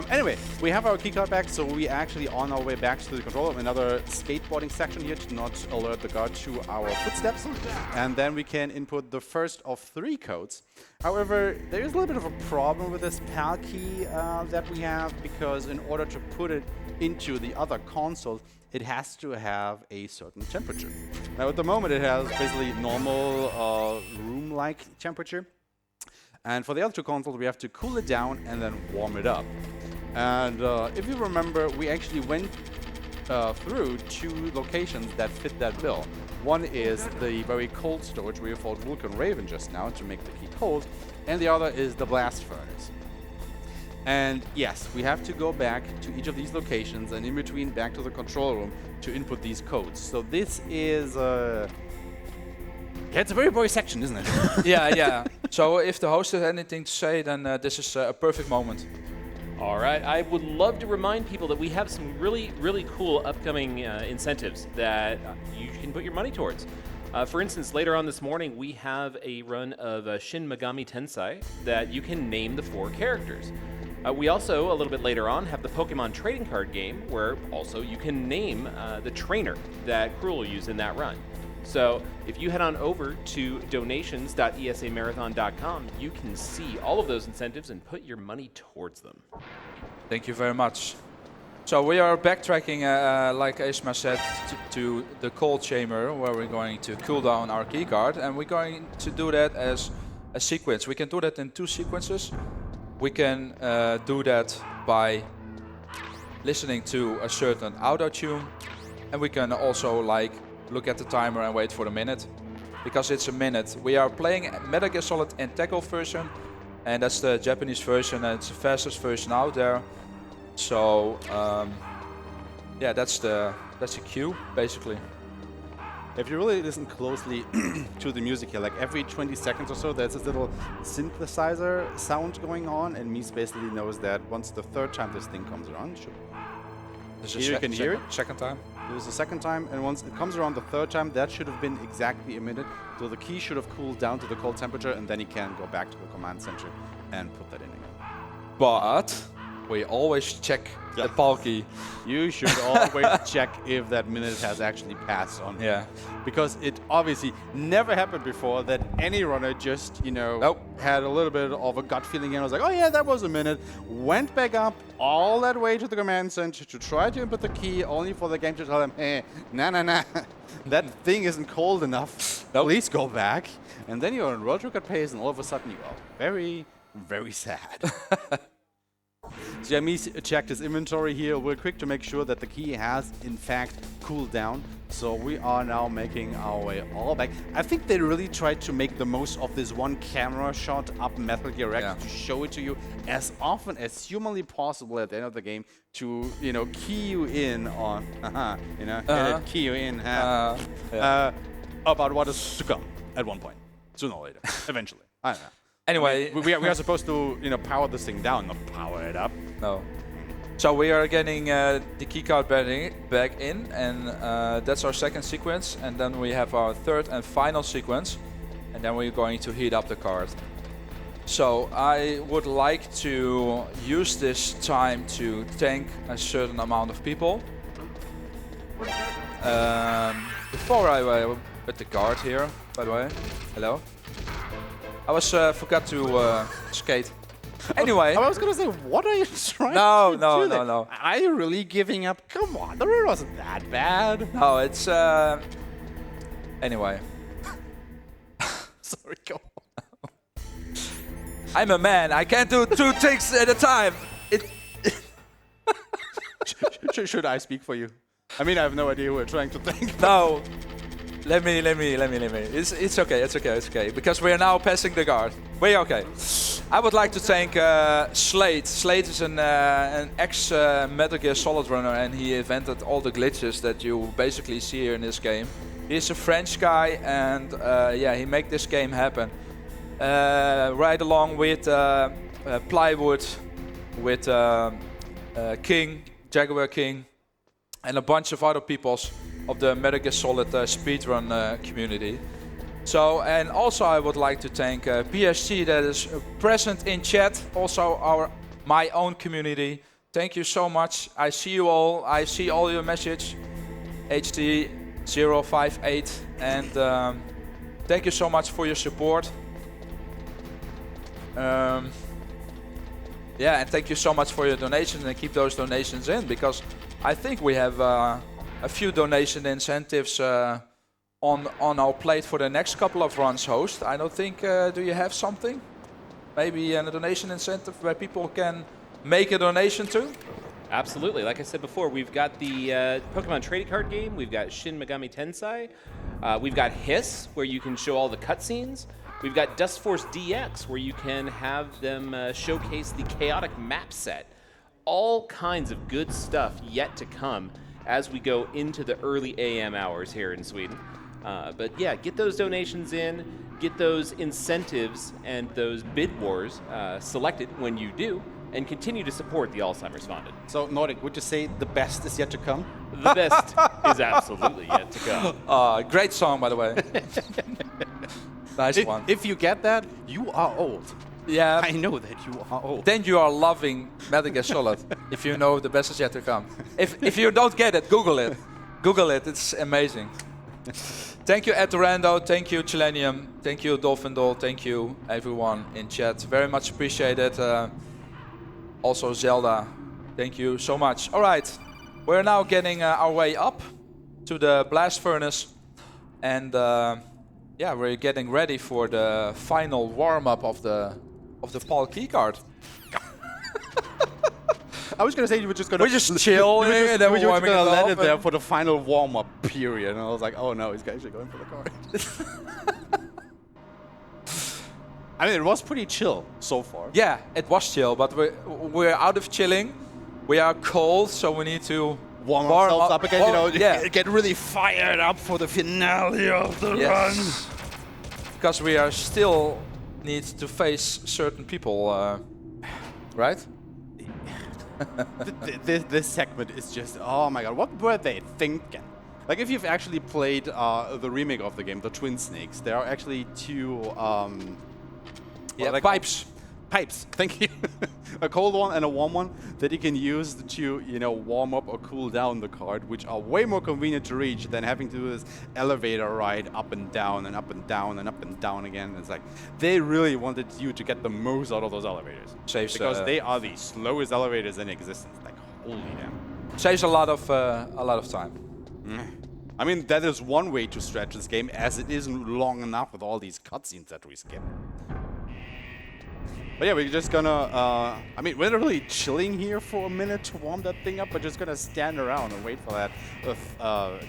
S2: Anyway, we have our keycard back, so we actually on our way back to the control room. Another skateboarding section here to not alert the guard to our footsteps. And then we can input the first of 3 codes. However, there is a little bit of a problem with this PAL key that we have, because in order to put it into the other console, it has to have a certain temperature. Now at the moment it has basically normal room-like temperature. And for the other 2 consoles, we have to cool it down and then warm it up. And if you remember, we actually went through 2 locations that fit that bill. One is the very cold storage where we fought Vulcan Raven just now to make the key cold, and the other is the blast furnace. And yes, we have to go back to each of these locations and in between back to the control room to input these codes. So this is yeah, it's a very boring section, isn't it?
S1: Yeah. So if the host has anything to say, then this is a perfect moment.
S3: All right. I would love to remind people that we have some really, really cool upcoming incentives that you can put your money towards. For instance, later on this morning, we have a run of Shin Megami Tensei that you can name the 4 characters. We also, a little bit later on, have the Pokemon trading card game, where also you can name the trainer that Cruel will use in that run. So if you head on over to donations.esamarathon.com, you can see all of those incentives and put your money towards them.
S1: Thank you very much. So we are backtracking, like Isma said, to the cold chamber, where we're going to cool down our keycard, and we're going to do that as a sequence. We can do that in 2 sequences. We can do that by listening to a certain auto tune, and we can also look at the timer and wait for the minute, because it's a minute. We are playing Metal Gear Solid Integral version, and that's the Japanese version, and it's the fastest version out there. So yeah, that's the cue basically.
S2: If you really listen closely to the music here, like every 20 seconds or so, there's this little synthesizer sound going on, and Mies basically knows that once the 3rd time this thing comes around,
S1: There's
S2: Here you can hear it.
S1: Second time.
S2: There's a second time, and once it comes around the third time, that should have been exactly a minute. So the key should have cooled down to the cold temperature, and then you can go back to the command center and put that in again.
S1: But we always check the PAL key.
S2: You should always check if that minute has actually passed on.
S1: Yeah.
S2: Because it obviously never happened before that any runner just, you know,
S1: Nope.
S2: had a little bit of a gut feeling and was like, oh yeah, that was a minute. Went back up all that way to the command center to try to input the key, only for the game to tell them, hey, nah. That thing isn't cold enough.
S1: Nope.
S2: Please go back. And then you're on road record pace, and all of a sudden you are very, very sad. So yeah, Mies checked his inventory here real quick to make sure that the key has, in fact, cooled down. So we are now making our way all back. I think they really tried to make the most of this one camera shot up Metal Gear X to show it to you as often as humanly possible at the end of the game to, you know, key you in on, key you in about what is to come at one point, sooner or later, eventually. I don't know.
S1: Anyway,
S2: We are supposed to, you know, power this thing down, not power it up.
S1: no. So we are getting the keycard back in, and that's our second sequence. And then we have our third and final sequence, and then we're going to heat up the card. So I would like to use this time to thank a certain amount of people. Before I put the card here, by the way, hello. I was forgot to skate. Anyway.
S2: I was gonna say, what are you trying
S1: No,
S2: to
S1: no,
S2: do there?
S1: no, no.
S2: Are you really giving up? Come on, the road wasn't that bad.
S1: No, it's anyway.
S2: Sorry, go on.
S1: I'm a man. I can't do two things at a time.
S2: Should I speak for you? I mean, I have no idea who we're trying to thank.
S1: No. Let me. It's okay. Because we are now passing the guard. We're okay. I would like to thank Slade. Slade is an ex-Metal Gear Solid runner, and he invented all the glitches that you basically see here in this game. He's a French guy, and he made this game happen. Right along with Plywood, with King, Jaguar King, and a bunch of other peoples of the Metal Gear Solid speedrun community. So, and also I would like to thank PSG that is present in chat, also my own community. Thank you so much. I see you all. I see all your message, HT058, and thank you so much for your support. And thank you so much for your donations, and keep those donations in, because I think we have a few donation incentives on our plate for the next couple of runs, host. I don't think, do you have something? Maybe a donation incentive where people can make a donation to?
S3: Absolutely. Like I said before, we've got the Pokemon trading card game. We've got Shin Megami Tensei. We've got Hiss, where you can show all the cutscenes. We've got Dust Force DX, where you can have them showcase the chaotic map set. All kinds of good stuff yet to come as we go into the early AM hours here in Sweden. But yeah, get those donations in, get those incentives and those bid wars selected when you do, and continue to support the Alzheimer's Founded.
S2: So, Nordic, would you say the best is yet to come?
S3: The best is absolutely yet to come.
S1: Great song, by the way. Nice one.
S2: If you get that, you are old.
S1: Yeah.
S2: I know that you are old.
S1: Then you are loving Metal Gear Solid. If you know the best is yet to come. If you don't get it, Google it. Google it. It's amazing. Thank you, Etorando. Thank you, Chilenium. Thank you, Dolphin Doll. Thank you, everyone in chat. Very much appreciated. Also, Zelda. Thank you so much. All right. We're now getting our way up to the blast furnace. And we're getting ready for the final warm-up of the PAL keycard.
S2: I was gonna say you were just gonna.
S1: We just chill and then
S2: we
S1: we're
S2: were just
S1: warming
S2: gonna
S1: it
S2: let
S1: up
S2: it there for the final warm-up period, and I was like, oh no, he's actually going for the card. I mean, it was pretty chill so far.
S1: Yeah, it was chill, but we're out of chilling. We are cold, so we need to
S2: warm ourselves up again. Get really fired up for the finale of the run.
S1: Because we are still need to face certain people, right?
S2: This segment is just, oh my god, what were they thinking? Like, if you've actually played the remake of the game, the Twin Snakes, there are actually two
S1: pipes.
S2: Pipes, thank you. A cold one and a warm one that you can use to, warm up or cool down the cart, which are way more convenient to reach than having to do this elevator ride up and down and up and down and up and down again. It's like, they really wanted you to get the most out of those elevators.
S1: Saves,
S2: because they are the slowest elevators in existence. Like, holy damn.
S1: Saves a lot of time.
S2: I mean, that is one way to stretch this game, as it isn't long enough with all these cutscenes that we skip. But yeah, we're just gonna, I mean, we're really chilling here for a minute to warm that thing up. We're just gonna stand around and wait for that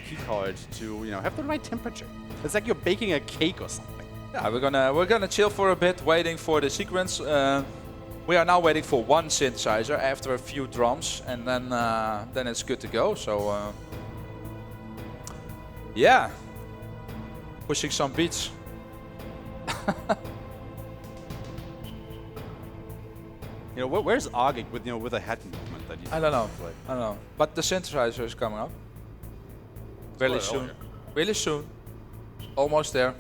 S2: key card to, have the right temperature. It's like you're baking a cake or something.
S1: Yeah, we're gonna chill for a bit, waiting for the sequence. We are now waiting for one synthesizer after a few drums, and then it's good to go. So yeah, pushing some beats.
S2: Where's Argic with a head movement that you?
S1: I don't know. But the synthesizer is coming up. Really soon. Really soon. Almost there.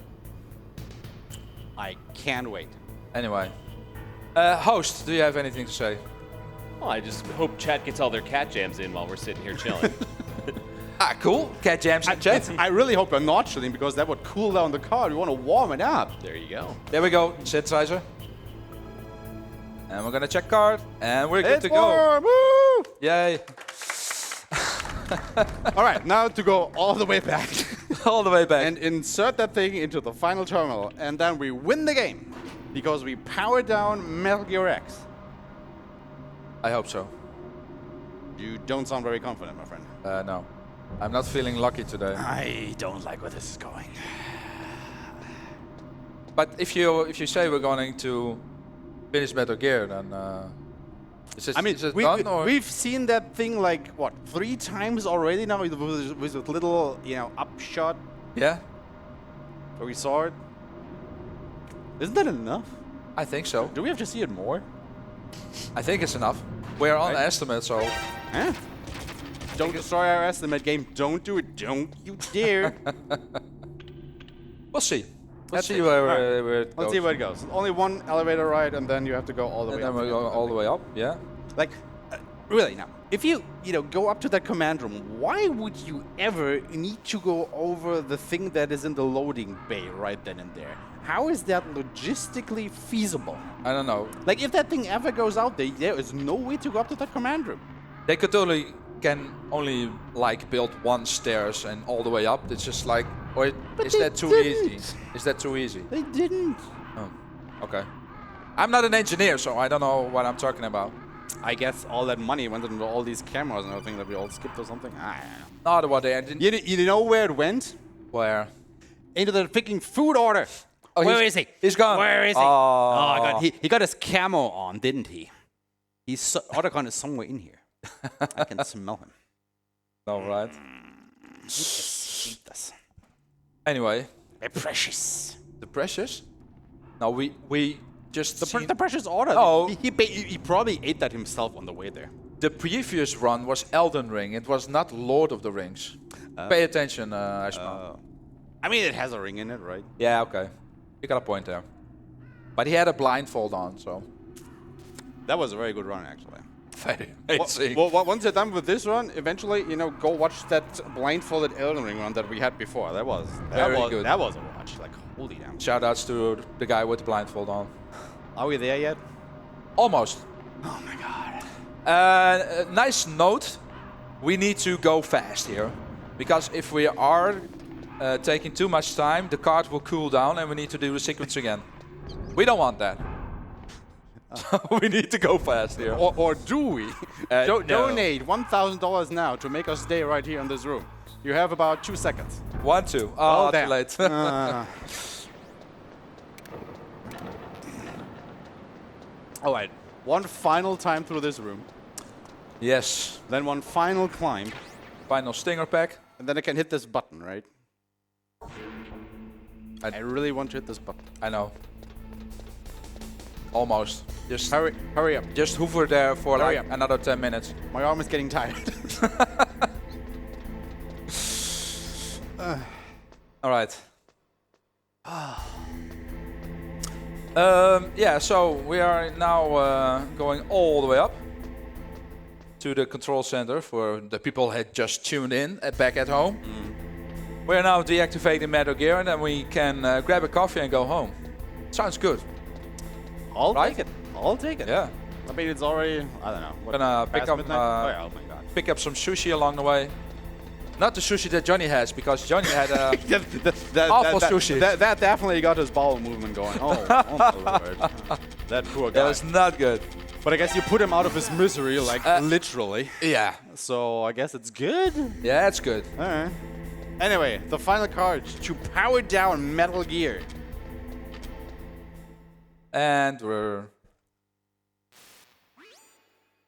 S2: I can't wait.
S1: Anyway. Host, do you have anything to say?
S3: Well, I just hope chat gets all their cat jams in while we're sitting here chilling.
S1: Cool. Cat jams in chat.
S2: I really hope you're not chilling, because that would cool down the card. We want to warm it up.
S3: There you go.
S1: There we go. Synthesizer. And we're gonna check card, and we're good
S2: It's
S1: to go.
S2: warm. Woo!
S1: Yay.
S2: All right, now to go all the way back.
S1: All the way back.
S2: And insert that thing into the final terminal, and then we win the game because we power down Metal Gear X.
S1: I hope so.
S2: You don't sound very confident, my friend.
S1: No. I'm not feeling lucky today.
S2: I don't like where this is going.
S1: But if you say we're going to finish Metal Gear, then is it done, or?
S2: We've seen that thing like, what, 3 times already now with a little, upshot
S1: Yeah,
S2: where we saw it. Isn't that enough?
S1: I think so.
S2: Do we have to see it more?
S1: I think it's enough. We're on estimate, so
S2: Huh? Don't destroy our estimate game. Don't do it. Don't you dare.
S1: we'll see. Let's see
S2: see.
S1: where it goes.
S2: Let's see where it goes. Only one elevator ride, and then you have to go all the
S1: And
S2: way
S1: then
S2: up.
S1: we go all the way up. Yeah.
S2: Like, really now, if you go up to that command room, why would you ever need to go over the thing that is in the loading bay right then and there? How is that logistically feasible?
S1: I don't know.
S2: Like, if that thing ever goes out there is no way to go up to that command room.
S1: They could can only like build one stairs and all the way up. It's just like, or
S2: But
S1: is
S2: they
S1: that too
S2: didn't.
S1: easy? Is that too easy?
S2: They didn't.
S1: Oh, okay. I'm not an engineer, so I don't know what I'm talking about.
S2: I guess all that money went into all these cameras and everything that we all skipped or something. I don't know.
S1: Not what they didn't.
S2: You know where it went?
S1: Where?
S2: Into the freaking food order.
S1: Oh,
S2: Where is he?
S1: He's gone.
S2: Where is he?
S1: Oh.
S2: God, he got his camo on, didn't he? Otacon is somewhere in here. I can smell him.
S1: All right.
S2: This.
S1: Anyway,
S2: They're precious.
S1: the precious. No, we just
S2: The precious order.
S1: Oh.
S2: He probably ate that himself on the way there.
S1: the previous run was Elden Ring. It was not Lord of the Rings. Pay attention, Ashman.
S2: I mean, it has a ring in it, right?
S1: Yeah, okay. You got a point there. But he had a blindfold on, so.
S2: That was a very good run, actually.
S1: Very amazing.
S2: Well, once you're done with this run, eventually, go watch that blindfolded Elden Ring run that we had before. That was
S1: good.
S2: That was a watch. Like, holy damn.
S1: Shoutouts to the guy with the blindfold on.
S2: Are we there yet?
S1: Almost.
S2: Oh my god.
S1: Nice note. We need to go fast here. Because if we are taking too much time, the card will cool down and we need to do the sequence again. We don't want that. So we need to go fast here.
S2: Or do we?
S1: No.
S2: Donate $1,000 now to make us stay right here in this room. You have about 2 seconds.
S1: 1, 2. Oh, too
S2: damn.
S1: late.
S2: All right. One final time through this room.
S1: Yes.
S2: Then one final climb.
S1: Final stinger pack.
S2: And then I can hit this button, right? I really want to hit this button.
S1: I know. Almost. Just
S2: Hurry up.
S1: just hover there for
S2: Hurry
S1: like
S2: up.
S1: another 10 minutes.
S2: My arm is getting tired.
S1: All right. Yeah, so we are now going all the way up to the control center for the people had just tuned in back at home. We're now deactivating Metal Gear, and then we can grab a coffee and go home. Sounds good.
S2: I'll
S1: Right?
S2: take it. I'll take it.
S1: Yeah.
S2: I mean, it's already, I don't know. What,
S1: Gonna pick
S2: past
S1: up,
S2: midnight? Oh, yeah, oh my god.
S1: Pick up some sushi along the way. Not the sushi that Johnny has, because Johnny had awful sushi.
S2: That definitely got his bowel movement going. Oh my lord. That poor guy.
S1: That was not good.
S2: But I guess you put him out of his misery, like literally.
S1: Yeah.
S2: So I guess it's good.
S1: Yeah, it's good.
S2: All right. Anyway, the final card to power down Metal Gear.
S1: And we're...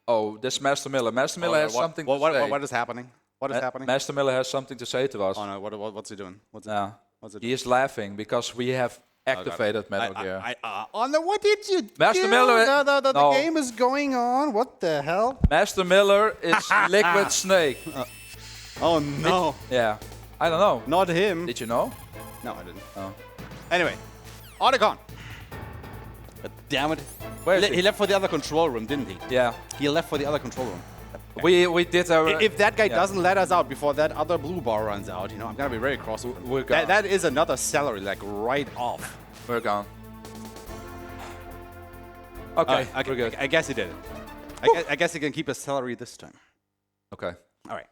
S1: Oh, this Master Miller. Master Miller has something to say.
S2: What is happening? What is happening?
S1: Master Miller has something to say to us.
S2: Oh no, what's he doing? What's it
S1: He is laughing because we have activated Metal Gear.
S2: Oh no, what did you
S1: Master
S2: do?
S1: Miller-
S2: No, the
S1: No.
S2: game is going on. What the hell?
S1: Master Miller is Liquid Snake.
S2: Oh no.
S1: Yeah. I don't know.
S2: Not him.
S1: Did you know?
S2: No, I didn't.
S1: Oh.
S2: Anyway, Otacon. But damn it.
S1: Where is
S2: He
S1: he?
S2: left for the other control room, didn't he?
S1: Yeah.
S2: He left for the other control room.
S1: We did our...
S2: If that guy
S1: yeah.
S2: doesn't let us out before that other blue bar runs out, you know, I'm gonna be very cross.
S1: We're gone.
S2: That is another salary, like right off.
S1: We're gone. Okay, we're good.
S2: I guess he did it. I guess he can keep his salary this time.
S1: Okay.
S2: All right.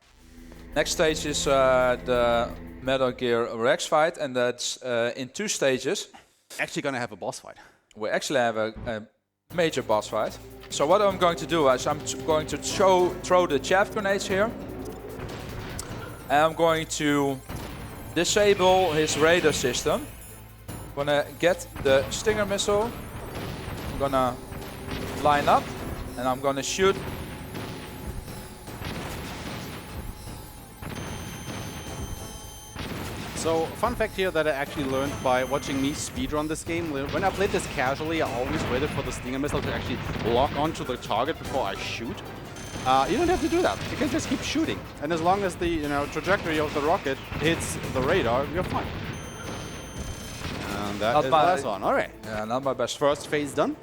S1: Next stage is the Metal Gear Rex fight, and that's in 2 stages.
S2: Actually gonna have a boss fight.
S1: We actually have a major boss fight. So what I'm going to do is I'm going to throw the chaff grenades here. And I'm going to disable his radar system. Gonna get the Stinger missile. I'm gonna line up, and I'm gonna shoot.
S2: So, fun fact here that I actually learned by watching me speedrun this game. When I played this casually, I always waited for the Stinger missile to actually lock onto the target before I shoot. You don't have to do that. You can just keep shooting. And as long as the trajectory of the rocket hits the radar, you're fine. And that
S1: Not
S2: is the
S1: bad.
S2: last one. All right.
S1: Yeah, not my best.
S2: First phase done.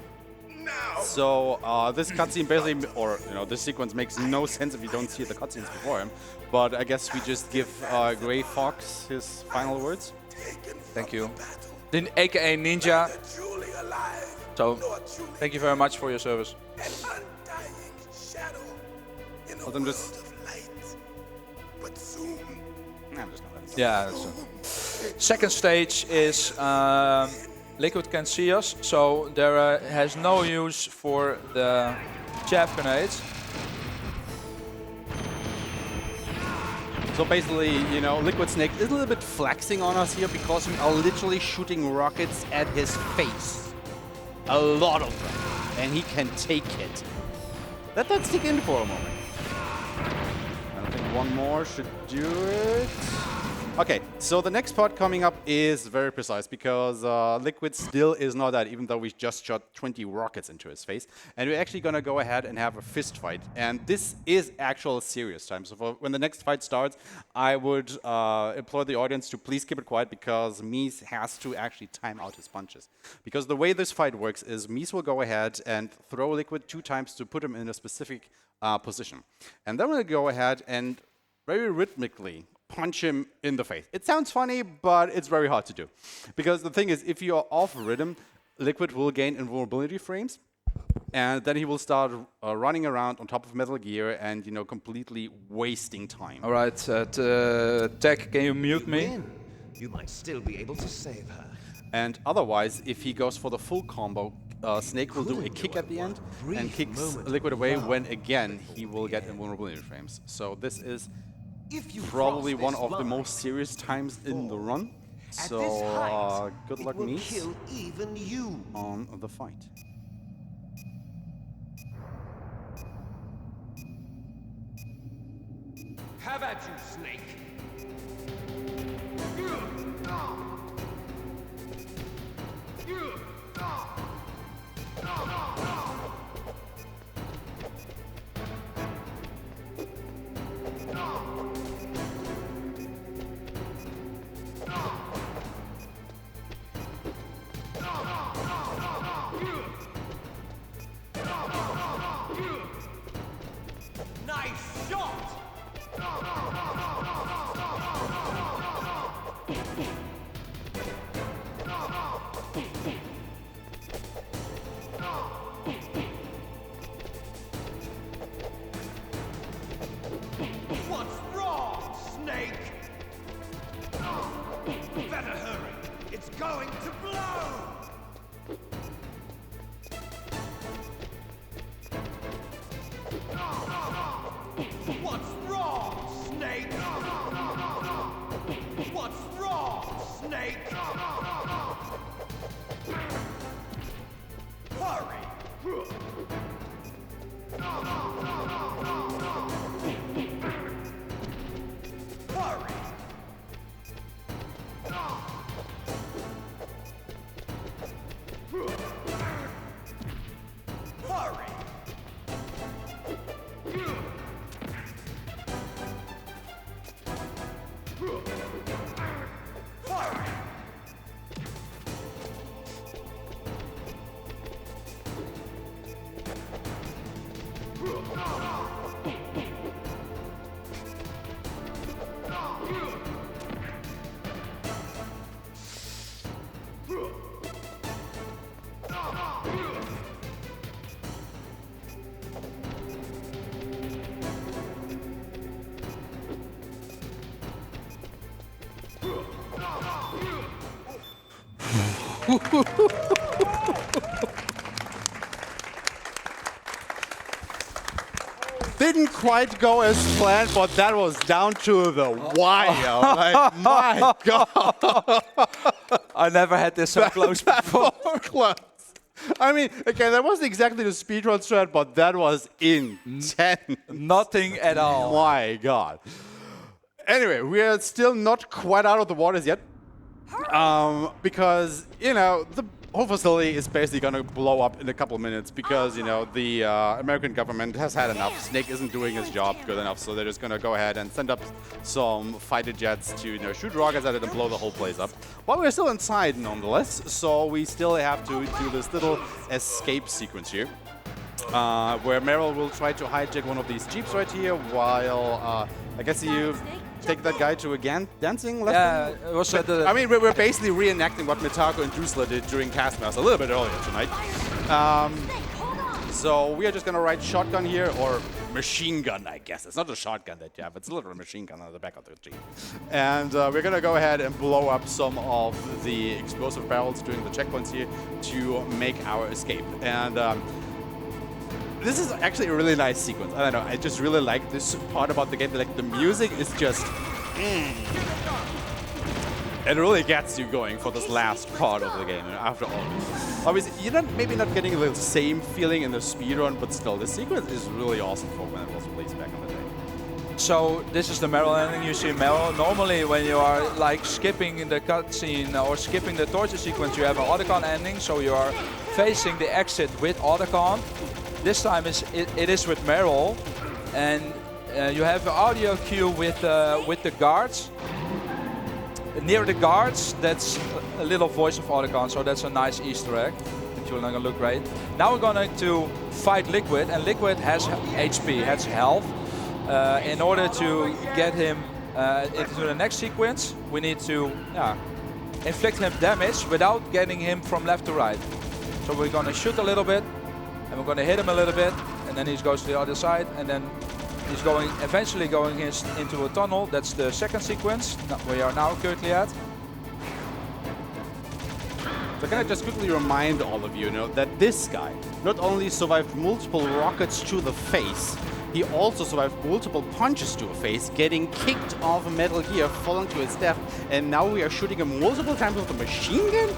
S2: So this cutscene basically, or this sequence makes no sense if you don't see the cutscenes before him. But I guess we just give Gray Fox his final words.
S1: Thank you. Then AKA Ninja. So, thank you very much for your service.
S2: Well, then just. Nah, I'm just gonna let him.
S1: Yeah. That's second stage is Liquid can see us, so there has no use for the chaff grenades.
S2: So basically, Liquid Snake is a little bit flexing on us here because we are literally shooting rockets at his face. A lot of them. And he can take it. Let that stick in for a moment. I think one more should do it. Okay, so the next part coming up is very precise because Liquid still is not that, even though we just shot 20 rockets into his face. And we're actually going to go ahead and have a fist fight. And this is actual serious time. So when the next fight starts, I would implore the audience to please keep it quiet because Mies has to actually time out his punches. Because the way this fight works is Mies will go ahead and throw Liquid 2 times to put him in a specific position. And then we'll go ahead and very rhythmically punch him in the face. It sounds funny, but it's very hard to do. Because the thing is, if you're off rhythm, Liquid will gain invulnerability frames, and then he will start running around on top of Metal Gear and, completely wasting time.
S1: All right, Tech, can you mute me?
S5: You might still be able to save her.
S2: And otherwise, if he goes for the full combo, Snake will do a kick at the end and kicks Liquid away when, again, he will get invulnerability frames. So this is probably one of the most serious times in the run. So good luck, Mies,
S5: even you.
S2: on the fight.
S5: Have at you, Snake.
S2: Didn't quite go as planned, but that was down to the wire. Like, my God.
S1: I never had this so close before.
S2: Close. I mean, okay, that wasn't exactly the speedrun strat, but that was intense.
S1: Nothing at all.
S2: My God. Anyway, we are still not quite out of the waters yet. Because, you know, the whole facility is basically going to blow up in a couple of minutes because, you know, the American government has had enough. Snake isn't doing his job good enough, so they're just going to go ahead and send up some fighter jets to, you know, shoot rockets at it and blow the whole place up. But we're still inside, nonetheless, so we still have to do this little escape sequence here. Where Meryl will try to hijack one of these jeeps right here while, I guess you take that guy to again dancing lesson?
S1: Yeah, it was the
S2: I mean, we're basically reenacting what Mitako and Drusla did during Taskmaster a little bit earlier tonight. So we are just gonna ride shotgun here, or machine gun, I guess. It's not a shotgun that you have, it's a little machine gun on the back of the jeep. And we're gonna go ahead and blow up some of the explosive barrels during the checkpoints here to make our escape. And this is actually a really nice sequence. I don't know, I just really like this part about the game. Like, the music is just... It really gets you going for this last part of the game, you know, after all. Obviously, you're maybe not getting the same feeling in the speedrun, but still, the sequence is really awesome for when it was released back in the day.
S1: So this is the Meryl ending. You see Meryl. Normally, when you are like skipping the cutscene or skipping the torture sequence, you have an Otacon ending, so you are facing the exit with Otacon. This time it is with Meryl, and you have an audio cue with the guards. Near the guards, that's a little voice of Otacon, so that's a nice Easter egg. It's going to look great. Now we're going to fight Liquid, and Liquid has HP, has health. In order to get him into the next sequence, we need to inflict him damage without getting him from left to right. So we're going to shoot a little bit, and we're going to hit him a little bit, and then he goes to the other side, and then he's eventually going into a tunnel. That's the second sequence we are now currently at.
S2: So can I just quickly remind all of you, that this guy not only survived multiple rockets to the face, he also survived multiple punches to the face, getting kicked off a Metal Gear, falling to his death, and now we are shooting him multiple times with a machine gun?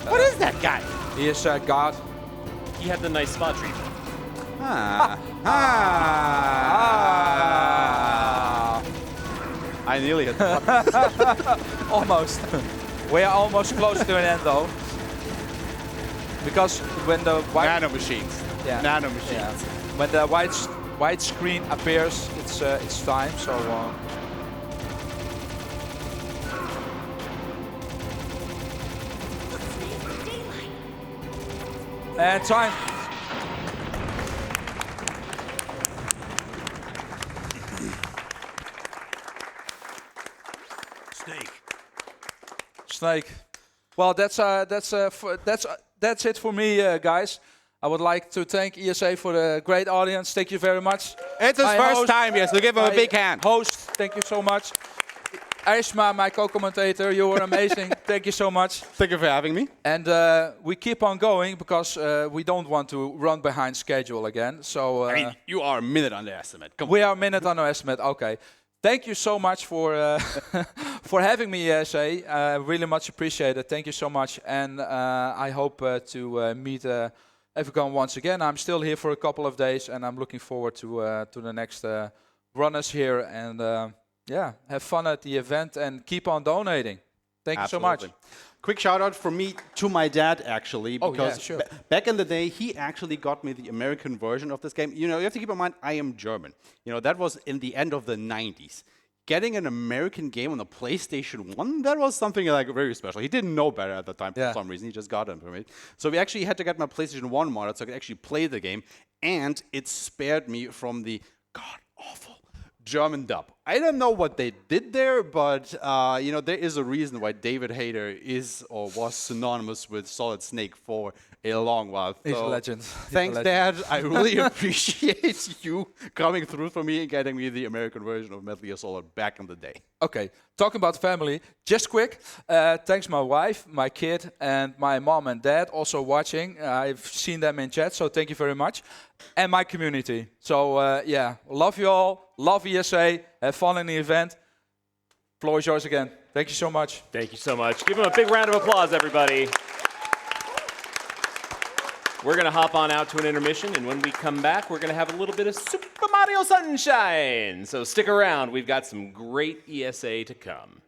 S2: What is that guy?
S1: He is God.
S3: He had the nice spot treatment.
S2: I nearly hit the button.
S1: Almost. We are almost close to an end though. Because when the white
S2: Nanomachines.
S1: Yeah.
S2: Nanomachines.
S1: Yeah. When the white screen appears, it's time. So and time. Snake. Well, that's it for me, guys. I would like to thank ESA for the great audience. Thank you very much.
S2: It's his
S1: My
S2: first
S1: host-
S2: time here, so give him a
S1: my
S2: big hand.
S1: Host, thank you so much. Aishma, my co-commentator, you were amazing. Thank you so much.
S2: Thank you for having me.
S1: And we keep on going because we don't want to run behind schedule again. So
S2: I mean, you are a minute underestimate. Come on.
S1: we are a minute underestimate. Okay. Thank you so much for for having me, ESA. Really much appreciated. Thank you so much. And I hope to meet everyone once again. I'm still here for a couple of days, and I'm looking forward to the next runners here. And have fun at the event and keep on donating. Thank you so much.
S2: Quick shout out from me to my dad, actually,
S1: Oh,
S2: because
S1: yeah, sure.
S2: Back in the day, he actually got me the American version of this game. You have to keep in mind, I am German. That was in the end of the 90s. getting an American game on the PlayStation 1, that was something like very special. He didn't know better at the time for some reason. He just got it for me. So we actually had to get my PlayStation 1 modded so I could actually play the game, and it spared me from the god-awful German dub. I don't know what they did there, but you know, there is a reason why David Hayter is or was synonymous with Solid Snake for a long while.
S1: He's a
S2: So
S1: legend.
S2: thanks, Dad. I really appreciate you coming through for me and getting me the American version of Metal Gear Solid back in the day.
S1: Okay, talking about family, just quick. Thanks my wife, my kid, and my mom and dad also watching. I've seen them in chat, so thank you very much. And my community. So yeah, love you all. Love ESA. Have fun in the event. Floor is yours again. Thank you so much.
S3: Thank you so much. Give him a big round of applause, everybody. We're going to hop on out to an intermission, and when we come back, we're going to have a little bit of Super Mario Sunshine. So stick around. We've got some great ESA to come.